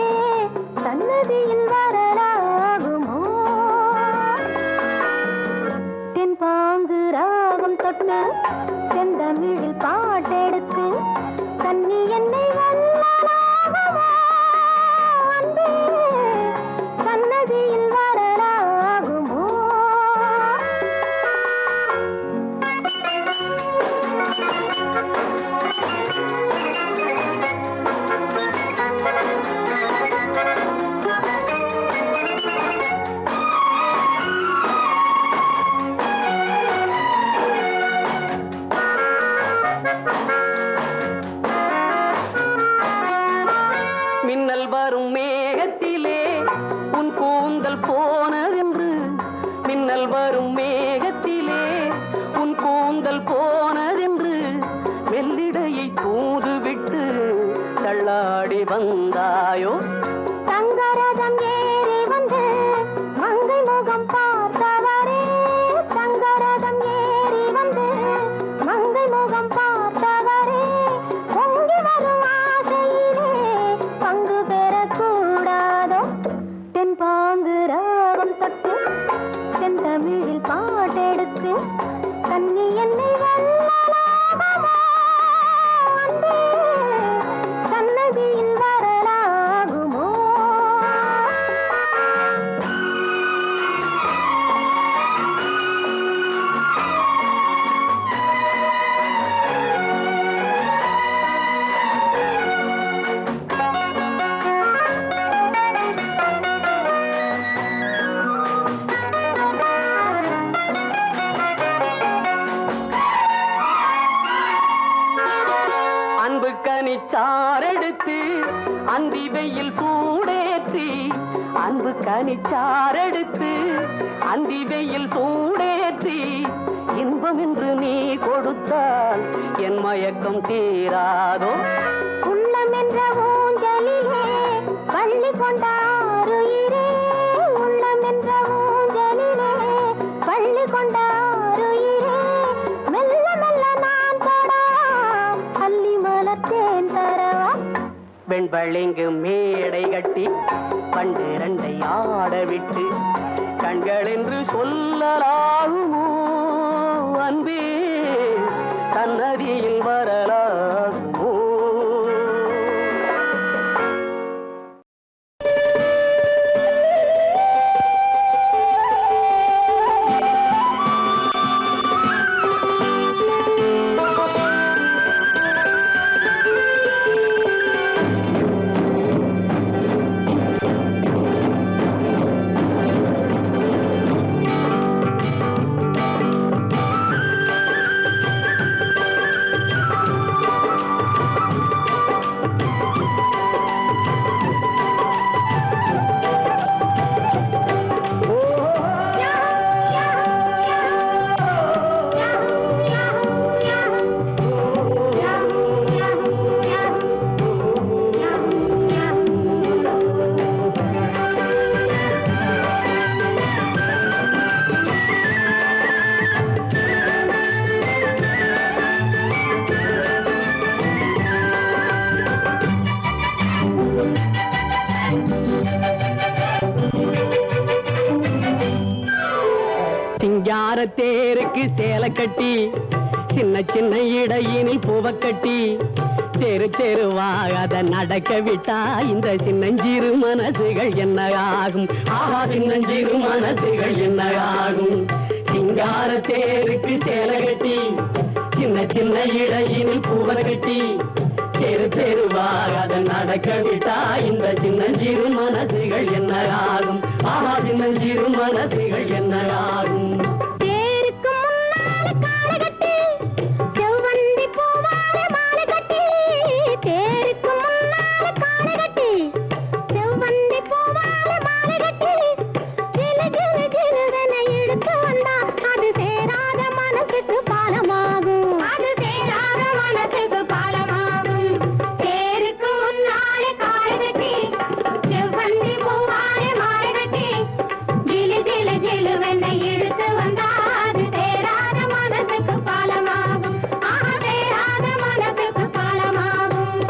சன்னதியில் வரலாகுமோ. தென்பாங்கு ராகம் தொட்டு செந்தமிழில் பாட்டெடுத்து. கண்ணி என்னை வல்லலாகுமா அன்பே, சன்னதியில் வரலாகுமோ. மின்னல் வரும் மேகத்திலே உன் கூந்தல் வந்தாயோ தங்கரதம் ஏறி வந்து மங்கை முகம் பார்த்தவரே தங்கரதம் ஏறி வந்து மங்கை முகம் பார்த்தவரே பொங்கி வரும் ஆசையிலே பங்கு பெறக்கூடாதோ தென்பாங்கு ராகம் தொட்டு செந்தமிழில் பாட்டெடுத்து கன்னி என்னை வெல்லலாகுமோ அன்பே சன்னதியில் வரலாகுமோ அன்பு கனிச்சாரெடுத்து அந்தி வெயில் சூடேற்றி அன்பு கனிச்சாரெடுத்து அந்தி வெயில் சூடேற்றி இன்பம் என்று நீ கொடுத்தால் என் மயக்கம் தீராதோ உள்ளம் என்ற ஊஞ்சலிலே பள்ளி கொண்டாருயிரே உள்ளம் என்ற ஊஞ்சலிலே பள்ளி கொண்டாருயிரே மெல்ல மெல்ல நான் தொடலாம் பள்ளி மலத்தேன் தரவா வெண்பளிங்கு மேடை கட்டி பண்டு ரெண்டை ஆட விட்டு கண்கள் என்று சொல்லலாகுமோ அன்பே சன்னதியில் வரலாகுமோ சிங்கார தேருக்கு சேலை கட்டி சின்ன சின்ன இடையினில் பூவை கட்டி தெரு தெருவாக அதை நடக்க விட்டா இந்த சின்னஞ்சிறு மனசுகள் என்ன ஆகும் ஆஹா சின்னஞ்சிறு மனசுகள் என்ன ஆகும் சிங்கார தேருக்கு சேலை கட்டி சின்ன சின்ன இடையினில் பூவை கட்டி தெரு தெருவாக அதை நடக்க விட்டா இந்த சின்னஞ்சிறு மனசுகள் என்ன ஆகும் ஆஹா சின்னஞ்சிறு மனசுகள் என்ன ஆகும் தேருக்கு முன்னால காலை கட்டி செவ்வந்தி பூவால மாலை கட்டி தேருக்கு முன்னால காலை கட்டி செவ்வந்தி பூவால மாலை கட்டி ஜிலு ஜிலு ஜிலுவென எடுத்து வந்தா அது சேராத மனசுக்கு பாலமாகும் அது சேராத மனசுக்கு பாலமாகும் தேருக்கு முன்னால காலை கட்டி செவ்வந்தி பூவால மாலை கட்டி ஜிலு ஜிலு ஜிலுவென எடுத்து வந்தா அது சேராத மனசுக்கு பாலமாகும் ஆஹா சேராத மனசுக்கு பாலமாகும்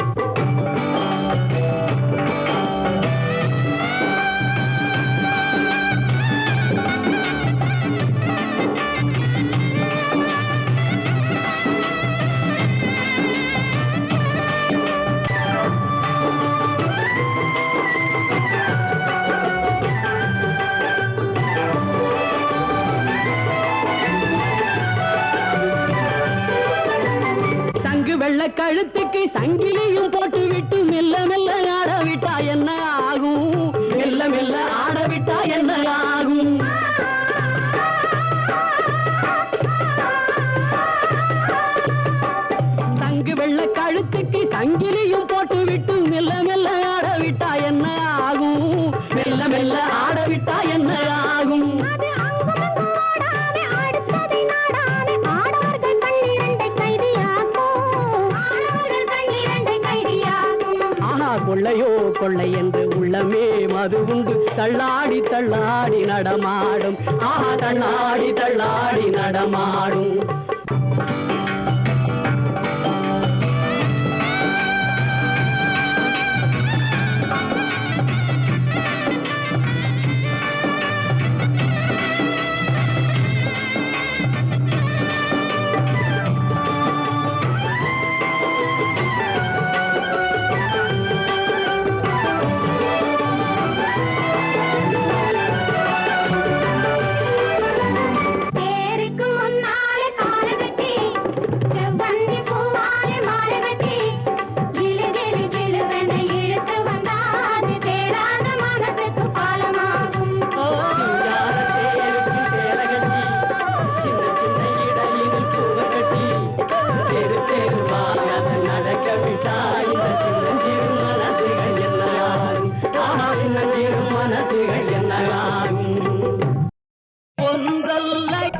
சங்கு வெள்ள கழுத்துக்கு சங்கிலியும் போட்டு விட்டு மெல்ல மெல்ல ஆட விட்டா என்ன ஆகும் மெல்ல மெல்ல ஆட விட்டா என்ன ஆகும் சங்கு வெள்ள கழுத்துக்கு சங்கிலியும் போட்டு விட்டு மெல்ல மெல்ல ஆட விட்டா என்ன ஆகும் மெல்ல மெல்ல ஆட விட்டா என்ன ஆகும் அது அங்குமங்கும் ஓடாமே அடுத்ததை நாடாமே ஆடவர்கள் கண்ணிரண்டை கைதியாக்கும் ஆடவர்கள் கண்ணிரண்டை கைதியாக்கும் ஆஹா கொள்ளையோ கொள்ளை என்று உள்ளமே மது உண்டு தள்ளாடி தள்ளாடி நடமாடும் ஆஹா தள்ளாடி தள்ளாடி நடமாடும்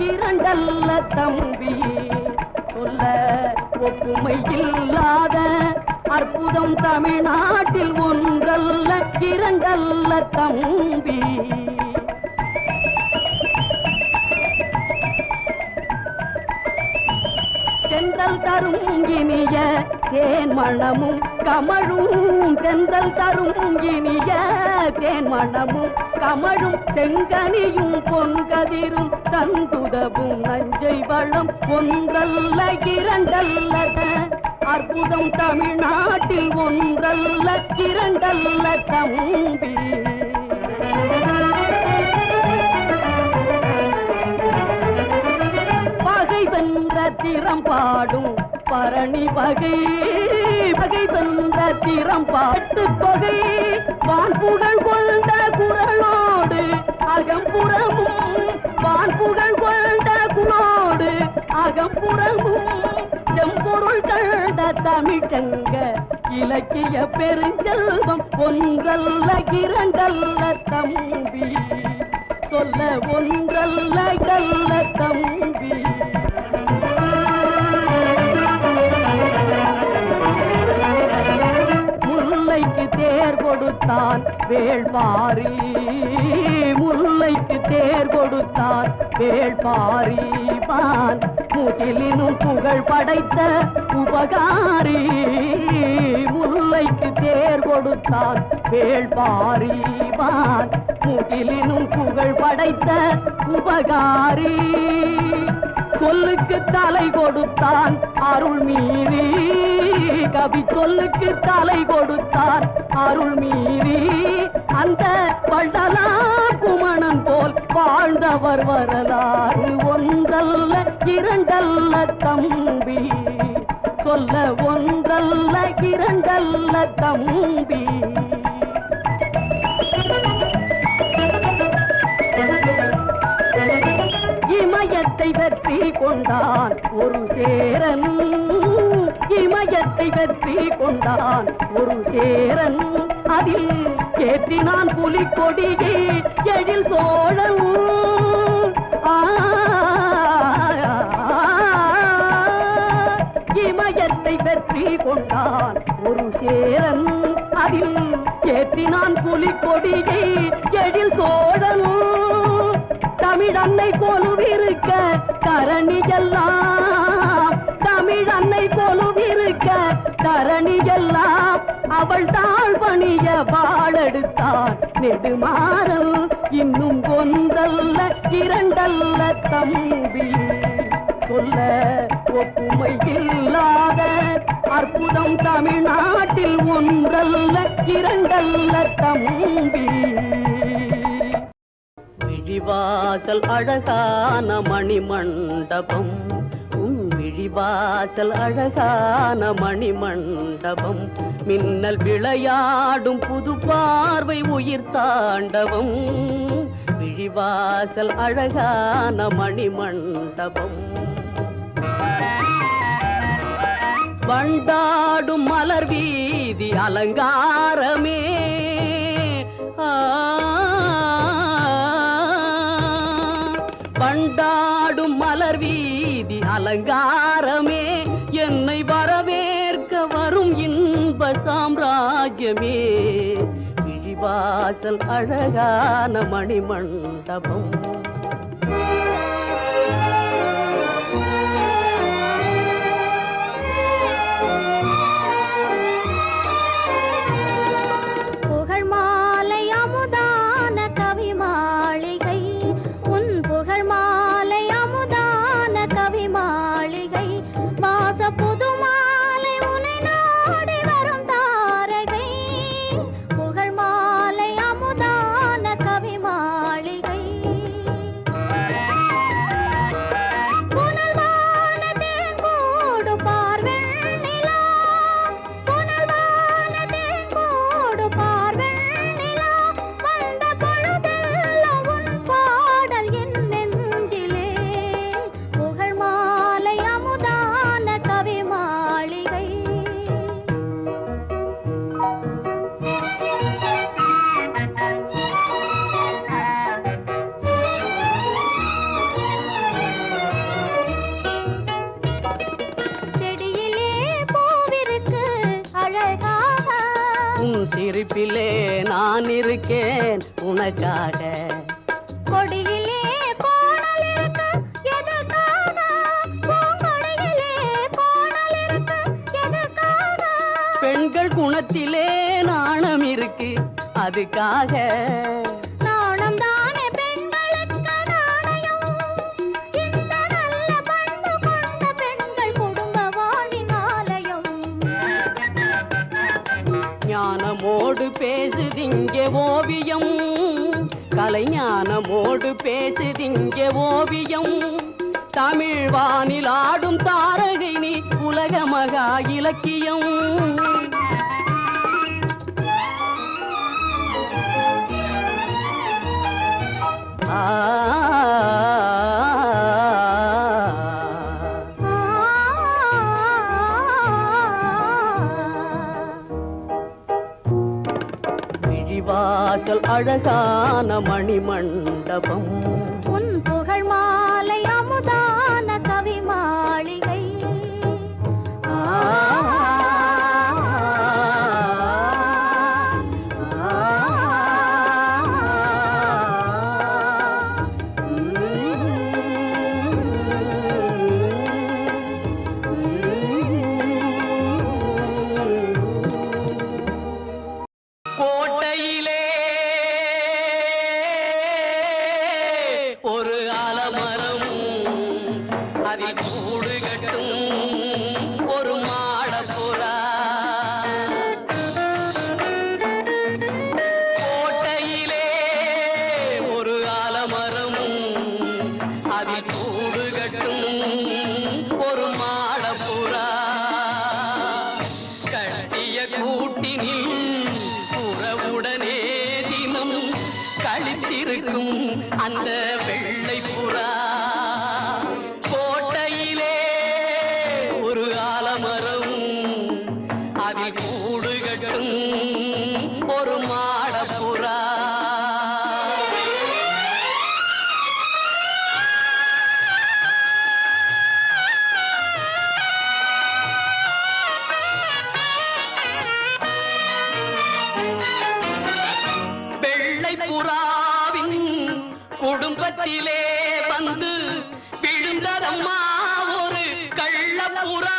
இரண்டல்ல தம்பி சொல்ல ஒப்புமை இல்லாத அற்புதம் தமிழ்நாட்டில் ஒன்றல்ல இரண்டல்ல தம்பி தென்றல் தரும் இனிய தேன் மணமும் கமழும் தென்றல் தரும் இனிய தேன் மணமும் கமழும் செங்கனியும் பொன்கதிரும் தந்துதவும் நஞ்சை வளம் ஒன்றல்ல இரண்டல்ல அற்புதம் தமிழ்நாட்டில் ஒன்றல்ல இரண்டல்ல தம்பி பகை வென்ற திறம் பாடும் பரணி வகை பகை வென்ற திறம் பாட்டு தொகை வான்புகழ் கொண்ட குரலோடு அகம்புறமும் வான்புகழ் கொண்ட குரலோடு அகம்புறமும் செம்பொருள் கண்ட தமிழ்ச்சங்க இலக்கிய பெருஞ்செல்வம் ஒன்றல்ல இரண்டல்ல தம்பி சொல்ல ஒன்றல்ல கல்ல தம்பி முல்லைக்கு தேர் கொடுத்தான் வேள்பாரி முல்லைக்கு தேர் கொடுத்தான் வேள்பாரி பான் முகிலினும் புகழ் படைத்த உபகாரி முல்லைக்கு தேர் கொடுத்தான் வேள்பாரி பான் முகிலினும் புகழ் படைத்த உபகாரி சொல்லுக்கு தலை கொடுத்தான் அருள் மீறி கவி சொல்லுக்கு தலை கொடுத்தான் அருள் மீறி அந்த பண்டலா குமணன் போல் வாழ்ந்தவர் வரலாறு ஒன்றல்ல இரண்டல்ல தம்பி சொல்ல ஒன்றல்ல இரண்டல்ல தம்பி இமயத்தை வெற்றி கொண்டான் ஒரு சேரன் இமயத்தை வெற்றி கொண்டான் ஒரு சேரன் அதில் ஏற்றினான் புலிக்கொடியை எழில் சோழன் இமயத்தை வெற்றி கொண்டான் ஒரு சேரன் அதில் ஏற்றினான் புலிக்கொடியை எழில் சோழன் தமிழ் அன்னை கொலுவிருக்க கரணி எல்லாம் தமிழ் அன்னை கொலுவிருக்க கரணி எல்லாம் அவள் தாழ் பணிய வாழெடுத்தாள் நெடுமாறல் இன்னும் ஒன்றல்ல இரண்டல்ல தம்பி சொல்ல ஒப்புமை இல்லாத அற்புதம் தமிழ்நாட்டில் ஒன்றல்ல இரண்டல்ல தம்பி விழிவாசல் அழகான மணிமண்டபம் விழிவாசல் அழகான மணிமண்டபம் மின்னல் விளையாடும் புது பார்வை உயிர் தாண்டவம் விழிவாசல் அழகான மணிமண்டபம் வண்டாடும் மலர் வீதி அலங்காரமே வண்டாடும் மலர் வீதி அலங்காரமே என்னை வரவேற்க வரும் இன்ப சாம்ராஜ்யமே ராஜ்யமே விழிவாசல் அழகான மணிமண்டபம். புகழ் மாலை அமுதான கவி மாளிகை, உன் புகழ் மாலை அமுதான கவி மாளிகை, வாச புது மாலை உன்னை நாடி வரும் தாரகை, புகழ் மாலை அமுதான கவி மாளிகை. புனல் வானத்தின் கூடு பார்வெண்ணிலா, புனல் வானத்தின் கூடு பார்வெண்ணிலா, வந்த பொழுதெல்லாம் உன் பாடல் என் நெஞ்சிலே, புகழ் மாலை அமுதான கவி மாளிகை. செடியிலே பூவிருக்கு அழகாக, உன் சிரிப்பிலே நான் இருக்கேன் உனக்காக. கொடியிலே கோணல் இருக்கு எதுக்காக, பூங்கொடியிலே கோணல் இருக்கு எதுக்காக, பெண்கள் குணத்திலே நாணம் இருக்கு அதுக்காக. நாணம் தானே பெண்களுக்கு நாணயம், இந்த நல்ல பண்பு கொண்ட பெண்கள் குடும்ப வாழின் ஆலயம். ஞானமோடு பேசுதிங்கே ஓவியம், கலைஞானமோடு பேசுதிங்கே ஓவியம். தமிழ் வானில் ஆடும் தாரகை நீ, உலக மகா இலக்கியம். ஆ விழிவாசல் அழகான மணிமண்டபம். உன் புகழ் மாலை அமுதான கவி மாளிகை. ஆ கோட்டையிலே ஒரு ஆலமரம், அதில் கூடு கட்டும் ஒரு மாடப்புறா. கோட்டையிலே ஒரு ஆலமரம், அதில் கூடு கட்டும் ஒரு மாடப்புறா. கட்டிய கூட்டினில் உறவுடனே தினம் கழித்திருக்கும் அந்த வெள்ளை புறா. கோட்டையிலே ஒரு ஆலமரம், அதில் கூடு கட்டும் ஒரு மாடப்புறா. வெள்ளை புறாவின் குடும்பத்திலே வந்து விழுந்ததம்மா ஒரு கள்ளப்புறா.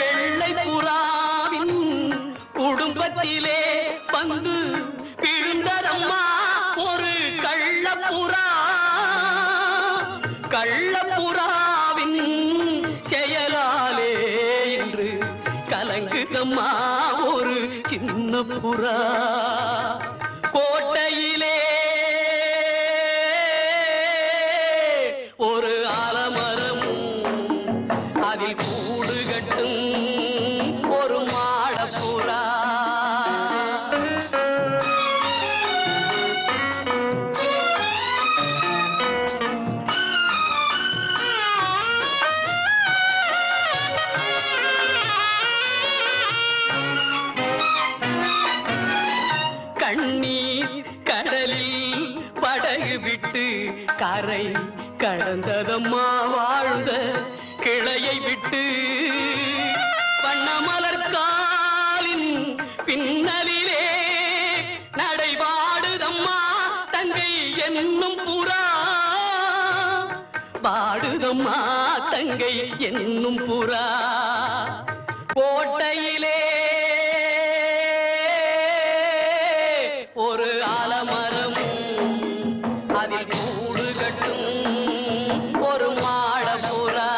வெள்ளை புறாவின் குடும்பத்திலே வந்து விழுந்ததம்மா ஒரு கள்ளப்புறா. கள்ளப்புறாவின் செயலாலே இன்று கலங்குதம்மா ஒரு சின்ன புறா. கோட்டையிலே ஒரு ஆலமரம், அதில் கூடு கட்டும் ஒரு மாடப்புறா. கண்ணீர் கடலில் படகு விட்டு கரை கடந்ததம்மா வாழ்ந்த கிளையை விட்டு வண்ணமலர் காலின் பின்னலிலே நடைபாடுதம்மா தங்கை என்னும் புறா பாடுதம்மா தங்கை என்னும் புறா கோட்டையிலே ஒரு ஆலமரம் அதில் கூடு கட்டும் ஒரு மாடப்புறா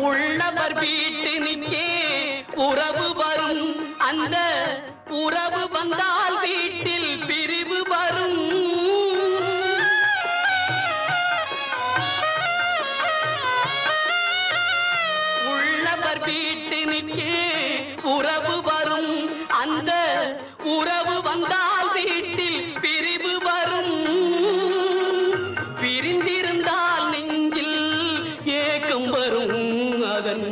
உள்ளவர் வீட்டினிக்கே உறவு வரும் அந்த உறவு வந்தால் வீட்டில் பிரிவு வரும் உள்ளவர் வீட்டினிக்கே உறவு வரும் அந்த உறவு வந்தால் வீட்டில் பிரிவு வரும் பிரிந்திருந்தால் நெஞ்சில் ஏக்கம் வரும் அதன்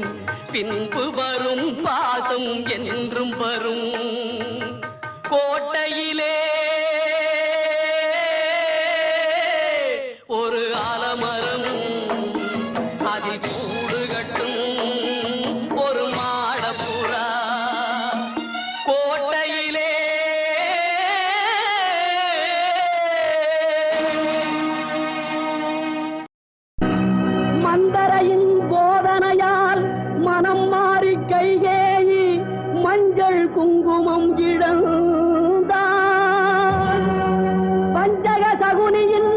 பின்பு வரும் பாசம் என்றும் வரும் கோட்டையிலே ஒரு ஆலமரம் அதில் கூடு கட்டும் ஒரு மாடப்புறா கோட்டையிலே மந்தரையின் போதனையால் மனம் மாறி கைகேயி மஞ்சள் குங்குமம் இழந்தார் பஞ்சக சகுனியின்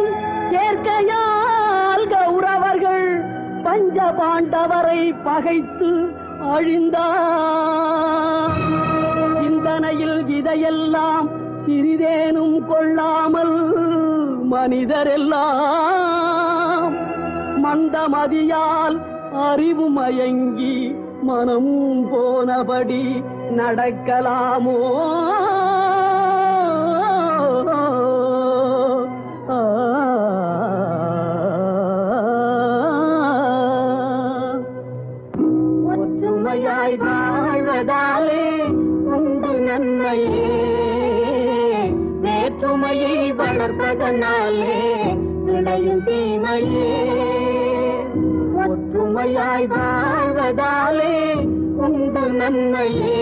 சேர்க்கையால் கௌரவர்கள் பஞ்ச பாண்டவரை பகைத்து அழிந்தார் சிந்தனையில் இதையெல்லாம் சிறிதேனும் கொள்ளாமல் மனிதரெல்லாம் மந்தமதியால் அறிவு மயங்கி மனம் போனபடி நடக்கலாமோ ஒற்றுமையாய் வாழ்வதாலே உண்டு நன்மையே வேற்றுமையை வளர்ப்பதனாலே விளையும் தீமையே ஒற்றுமையாய் வாழ்வதாலே உண்டு நன்மையே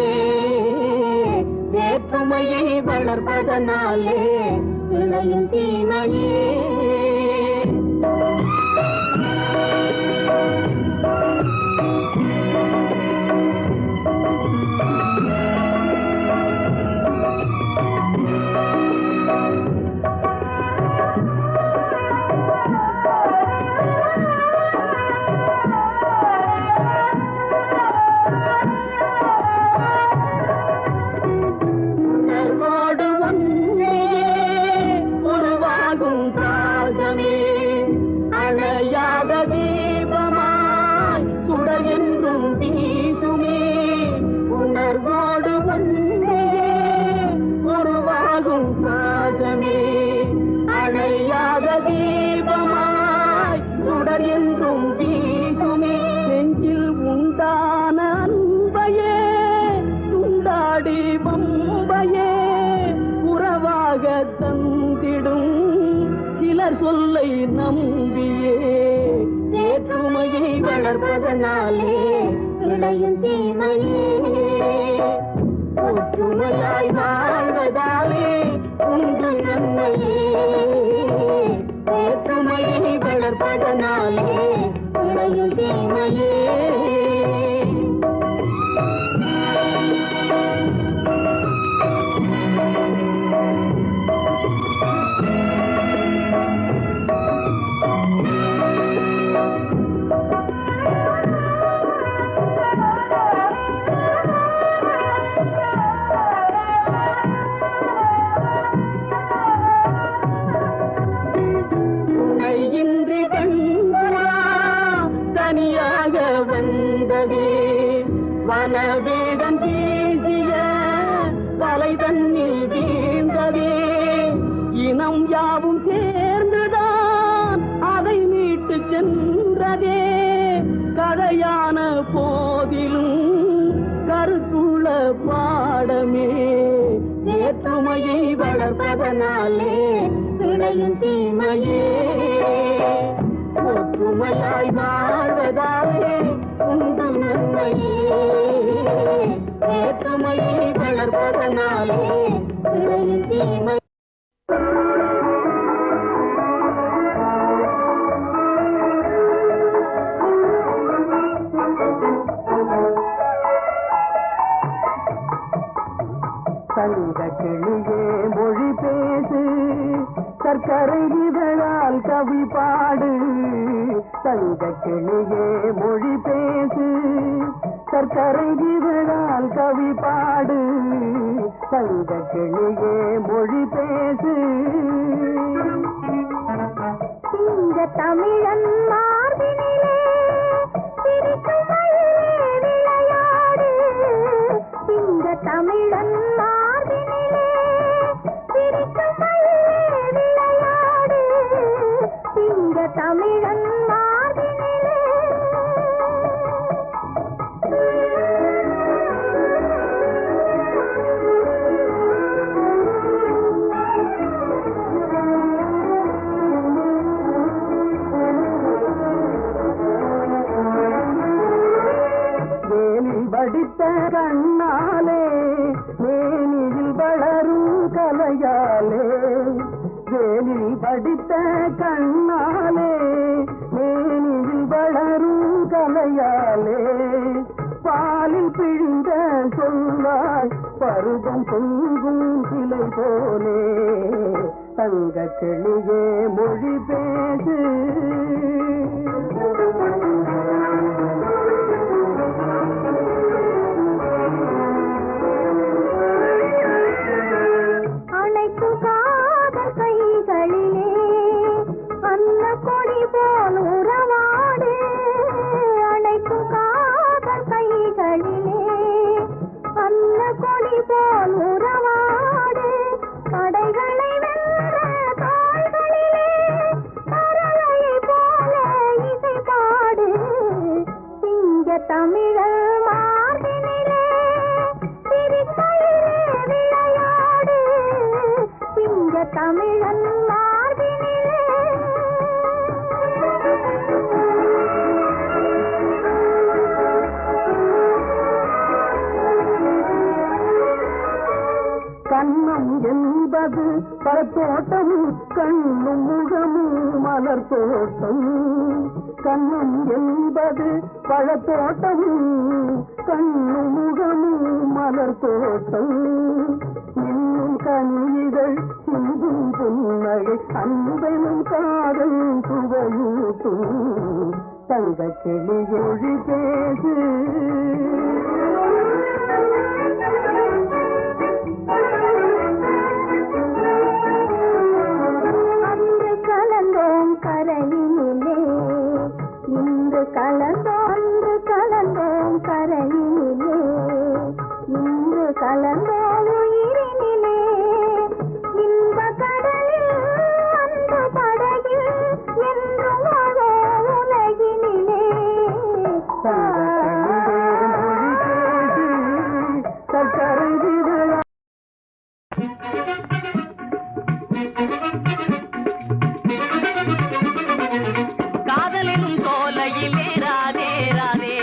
வேற்றுமையை வளர்ப்பதனாலே விளையும் தீமையே சொல்லை நம்பியே வேற்றுமையை வளர்ப்பதனாலே விளையும் தீமையே ஒற்றுமையாய் வாழ்வதாலே உண்டு நன்மையே வேற்றுமையை வளர்ப்பதனாலே விளையும் தீமையே வனவேகம் பேசிய வலை தன்னில் வீழ்ந்ததே இனம் யாவும் சேர்ந்துதான் அதை மீட்டு சென்றதே வேற்றுமையை வளர்ப்பதனாலே விளையும் தீமையே ஒற்றுமையாய் வாழ்வதாலே உண்டு நன்மையே வேற்றுமையை வளர்ப்பதனாலே விளையும் தீமை தங்க கிளியே மொழி பேசு சர்க்கரை இதழால் கவி பாடு தங்க கிளியே மொழி பேசு சர்க்கரை இதழால் கவி பாடு தங்க கிளியே மொழி பேசு இந்த தமிழன் மார்பினிலே சிரிக்கும் மயிலே விளையாடு இந்த தமிழன் மார்பினிலே சிரிக்கும் மயிலே விளையாடு இந்த தமிழன் மார்பினிலே வேலில் வடித்த கண்ணாலே மேனியில் வளரும் கலையாலே வேலில் வடித்த கண்ணாலே மேனியில் வளரும் கலையாலே பாலில் பிழிந்த சொல்லாய் பருவம் பொங்கும் சிலை போலே தங்க கிளியே மொழி பேசு அனைத்தும் காதல் கைகளிலே அன்ன கொடி போல் உறவாடு அனைத்தும் காதல் கைகளிலே அன்ன கொடி போல் உறவாடு படைகளை வென்ற தாள்களிலே பறவையை போல இசை பாடு சிங்க தமிழர் மார்பினிலே சிரிக்கையிலே விளையாடு சிங்க தமிழன் மார்பினிலே கண்ணம் என்பது பழத்தோட்டம் கண்ணும் முகமும் மலர் தோட்டம் கண்ணம் என்பது பழத்தோட்டம் கண்ணும் முகமும் மலர் தோட்டம் இன்னும் கனிகள் சிந்தும் புன்னகை அன்பெனும் காதல் சுவையூட்டும் தங்க கிளியொழி பேசு அன்று கலந்தோம் கரையினிலே இன்று கலந்தோம் அன்று கலந்தோம் கரையினிலே இன்று கலந்தோம் உயிரினிலே இன்ப கடலில் அந்த படகில் என்றும் வாழோ உலகினிலே சர்க்கரை இதழால் காதலெனும் சோலையிலே ராதே ராதே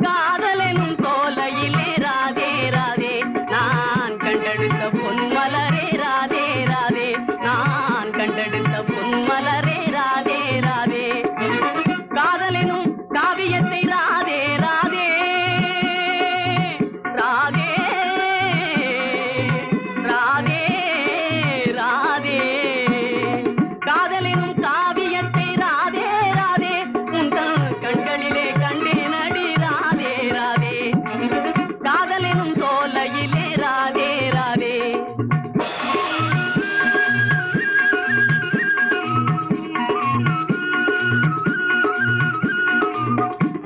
காதலெனும் சோலையிலே ராதே ராதே நான் கண்டெடுத்த பொன்மலரே ராதே ராதே நான் கண்டெடுத்த பொன்மலரே ராதே ராதே காதலெனும் காவியத்தை ராதே ராதே ராதே ராதே ராதே காதலெனும் காவியத்தை ராதே ராதே உங்கள் கண்களிலே கண்டேனடி ராதே ராதே காதலெனும் சோலையிலே ராதே ராதே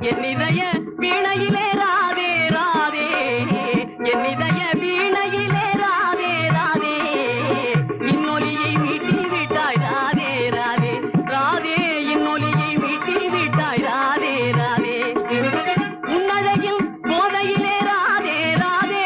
என் இதய வீணையிலே ராதே ராதே என் இதய வீணையிலே ராதே ராதே இன்னொலியை மீட்டி விட்டாய் ராதே ராதே ராதே இன்னொலியை மீட்டி விட்டாய் ராதே ராதே உன்னழகில் போதையிலே ராதே ராதே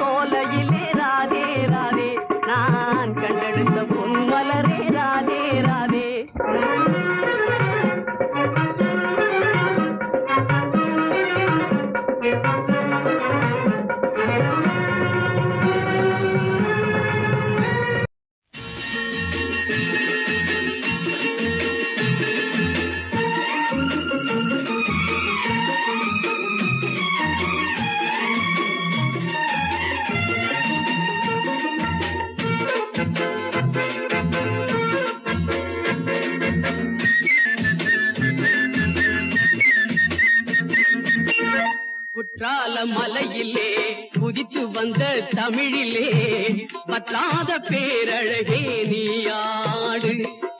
சோலையிலே ராதே ராதே நான் கண்டெடுத்த பொன்மலரே ராதே ராதே. குற்றால மலையிலே குதித்து வந்த தமிழிலே பத்தாத பேரழகே நீயாடு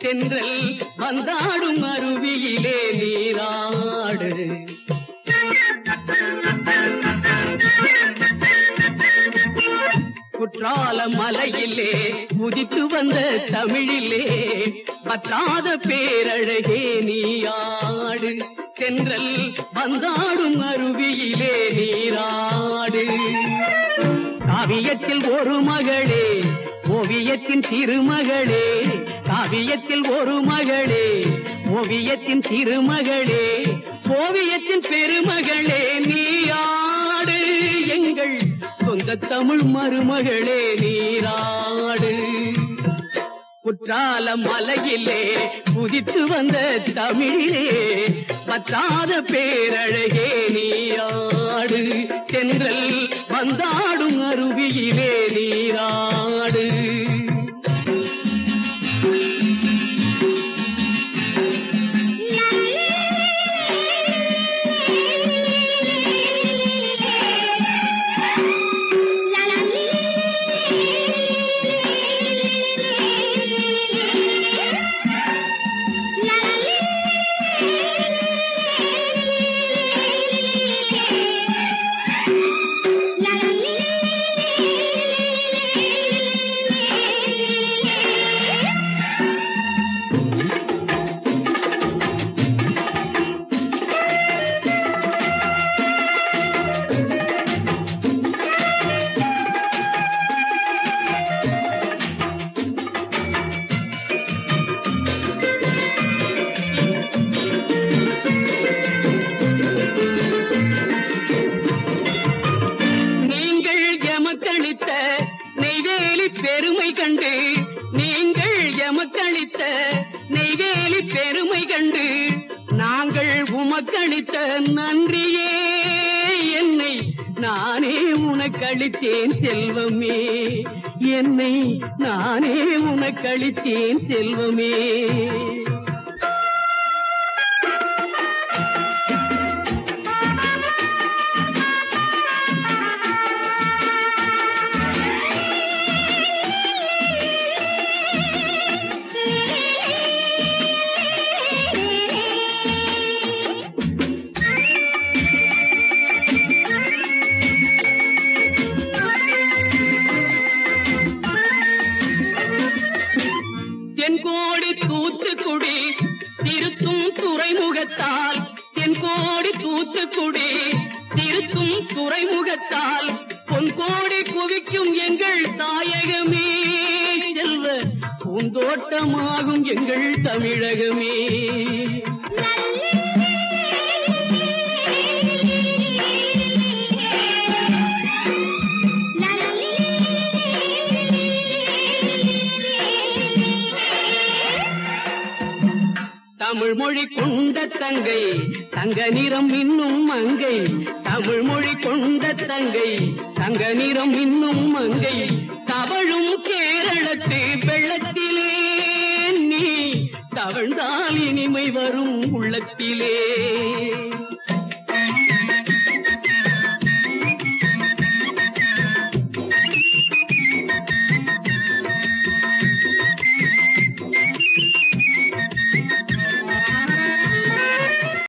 தென்றல் வந்தாடும் அருவியிலே நீராடு. குற்றால மலையிலே குதித்து வந்த தமிழிலே பத்தாத பேரழகே நீயாடு தென்றல் வந்தாடும் அருவியிலே நீராடு. காவியத்தில் ஒரு மகளே ஓவியத்தின் திருமகளே காவியத்தில் ஒரு மகளே ஓவியத்தின் திருமகளே சோவியத்தின் பெருமகளே நீயாடு எங்கள் சொந்த தமிழ் மருமகளே நீராடு. குற்றால மலையிலே குதித்து வந்த தமிழிலே பத்தாத பேரழகே நீராடு தென்றல் வந்தாடும் அருவியிலே நீராடு. நெய்வேலி பெருமை கண்டு நீங்கள் எமக்களித்த நெய்வேலி பெருமை கண்டு நாங்கள் உமக்களித்த நன்றியே என்னை நானே உனக்களித்தேன் செல்வமே என்னை நானே உனக்களித்தேன் செல்வமே. தென்கோடி தூத்துக்குடி திருத்தும் துறைமுகத்தால் தென்கோடி தூத்துக்குடி திருத்தும் துறைமுகத்தால் பொன்கோடி குவிக்கும் எங்கள் தாயகமே செல்வ பூந்தோட்டமாகும் எங்கள் தமிழகமே. தமிழ் மொழி கொண்ட தங்கை தங்க நிறம் இன்னும் மங்கை தமிழ் மொழி கொண்ட தங்கை தங்க நிறம் இன்னும் மங்கை தவழும் கேரளத்து வெள்ளத்திலே நீ தவழ்ந்தால் இனிமை வரும் உள்ளத்திலே.